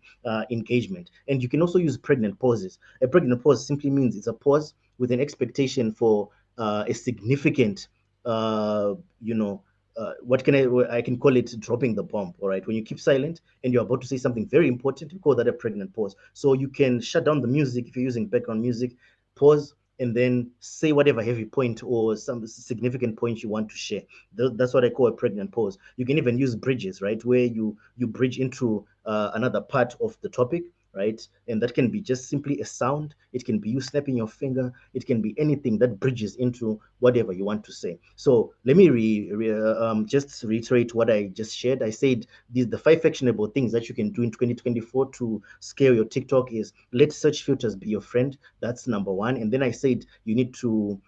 engagement. And you can also use pregnant pauses. A pregnant pause simply means it's a pause with an expectation for a significant, I can call it dropping the bomb. All right, when you keep silent and you're about to say something very important, you call that a pregnant pause. So you can shut down the music if you're using background music, pause, and then say whatever heavy point or some significant point you want to share. That's what I call a pregnant pause. You can even use bridges, right, where you bridge into another part of the topic, right? And that can be just simply a sound. It can be you snapping your finger. It can be anything that bridges into whatever you want to say. So let me just reiterate what I just shared. I said the 5 actionable things that you can do in 2024 to scale your TikTok is let search filters be your friend. That's number 1. And then I said you need to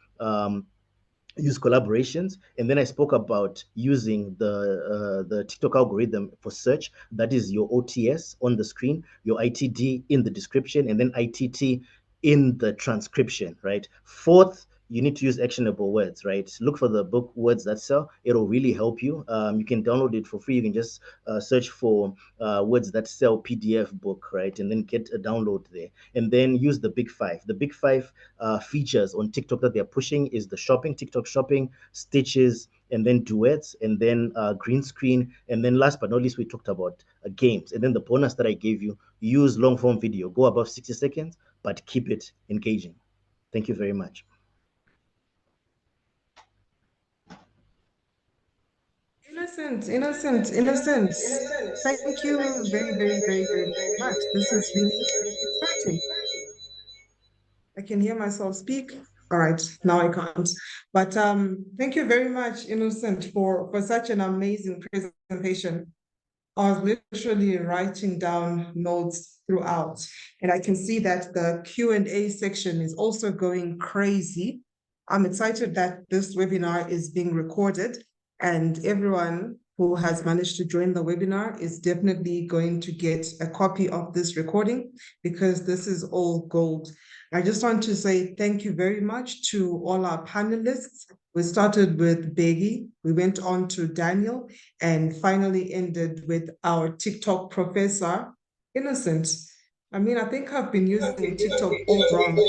use collaborations, and then I spoke about using the TikTok algorithm for search. That is your OTS on the screen, your ITD in the description, and then ITT in the transcription, right? Fourth, you need to use actionable words, right? Look for the book Words That Sell. It'll really help you. You can download it for free. You can just search for Words That Sell PDF book, right? And then get a download there. And then use the big 5. The big 5 features on TikTok that they're pushing is the shopping, TikTok shopping, stitches, and then duets, and then green screen. And then last but not least, we talked about games. And then the bonus that I gave you, use long form video. Go above 60 seconds, but keep it engaging. Thank you very much. Innocent. Thank you very much. This is really exciting. I can hear myself speak. All right, now I can't. But thank you very much, Innocent, for such an amazing presentation. I was literally writing down notes throughout, and I can see that the Q&A section is also going crazy. I'm excited that this webinar is being recorded, and everyone who has managed to join the webinar is definitely going to get a copy of this recording because this is all gold. I just want to say thank you very much to all our panelists. We started with Bheki, we went on to Daniel, and finally ended with our TikTok professor, Innocent. I mean, I think I've been using TikTok all wrong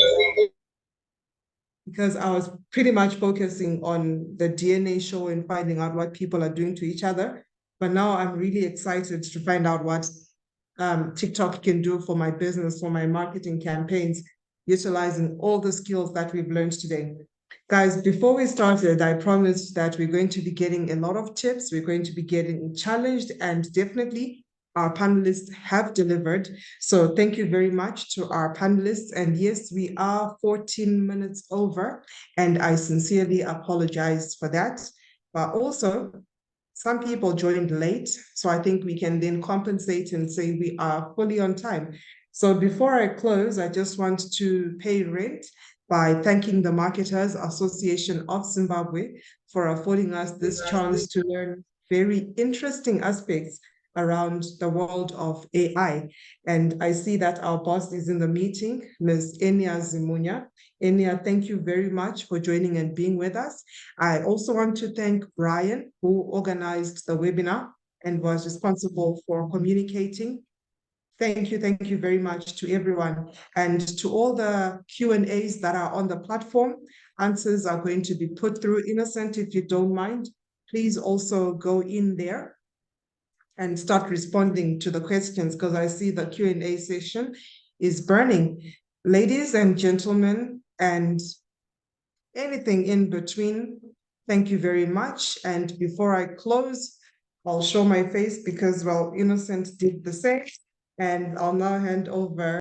because I was pretty much focusing on the DNA show and finding out what people are doing to each other. But now I'm really excited to find out what TikTok can do for my business, for my marketing campaigns, utilizing all the skills that we've learned today. Guys, before we started, I promised that we're going to be getting a lot of tips. We're going to be getting challenged, and definitely our panelists have delivered. So thank you very much to our panelists. And yes, we are 14 minutes over, and I sincerely apologize for that. But also, some people joined late, so I think we can then compensate and say we are fully on time. So before I close, I just want to pay rent by thanking the Marketers Association of Zimbabwe for affording us this chance to learn very interesting aspects around the world of AI. And I see that our boss is in the meeting, Ms. Enya Zimunya. Enya, thank you very much for joining and being with us. I also want to thank Brian, who organized the webinar and was responsible for communicating. Thank you very much to everyone. And to all the Q&As that are on the platform, answers are going to be put through. Innocent, if you don't mind, please also go in there and start responding to the questions because I see the Q&A session is burning. Ladies and gentlemen, and anything in between, thank you very much. And before I close, I'll show my face because, well, Innocent did the same. And I'll now hand over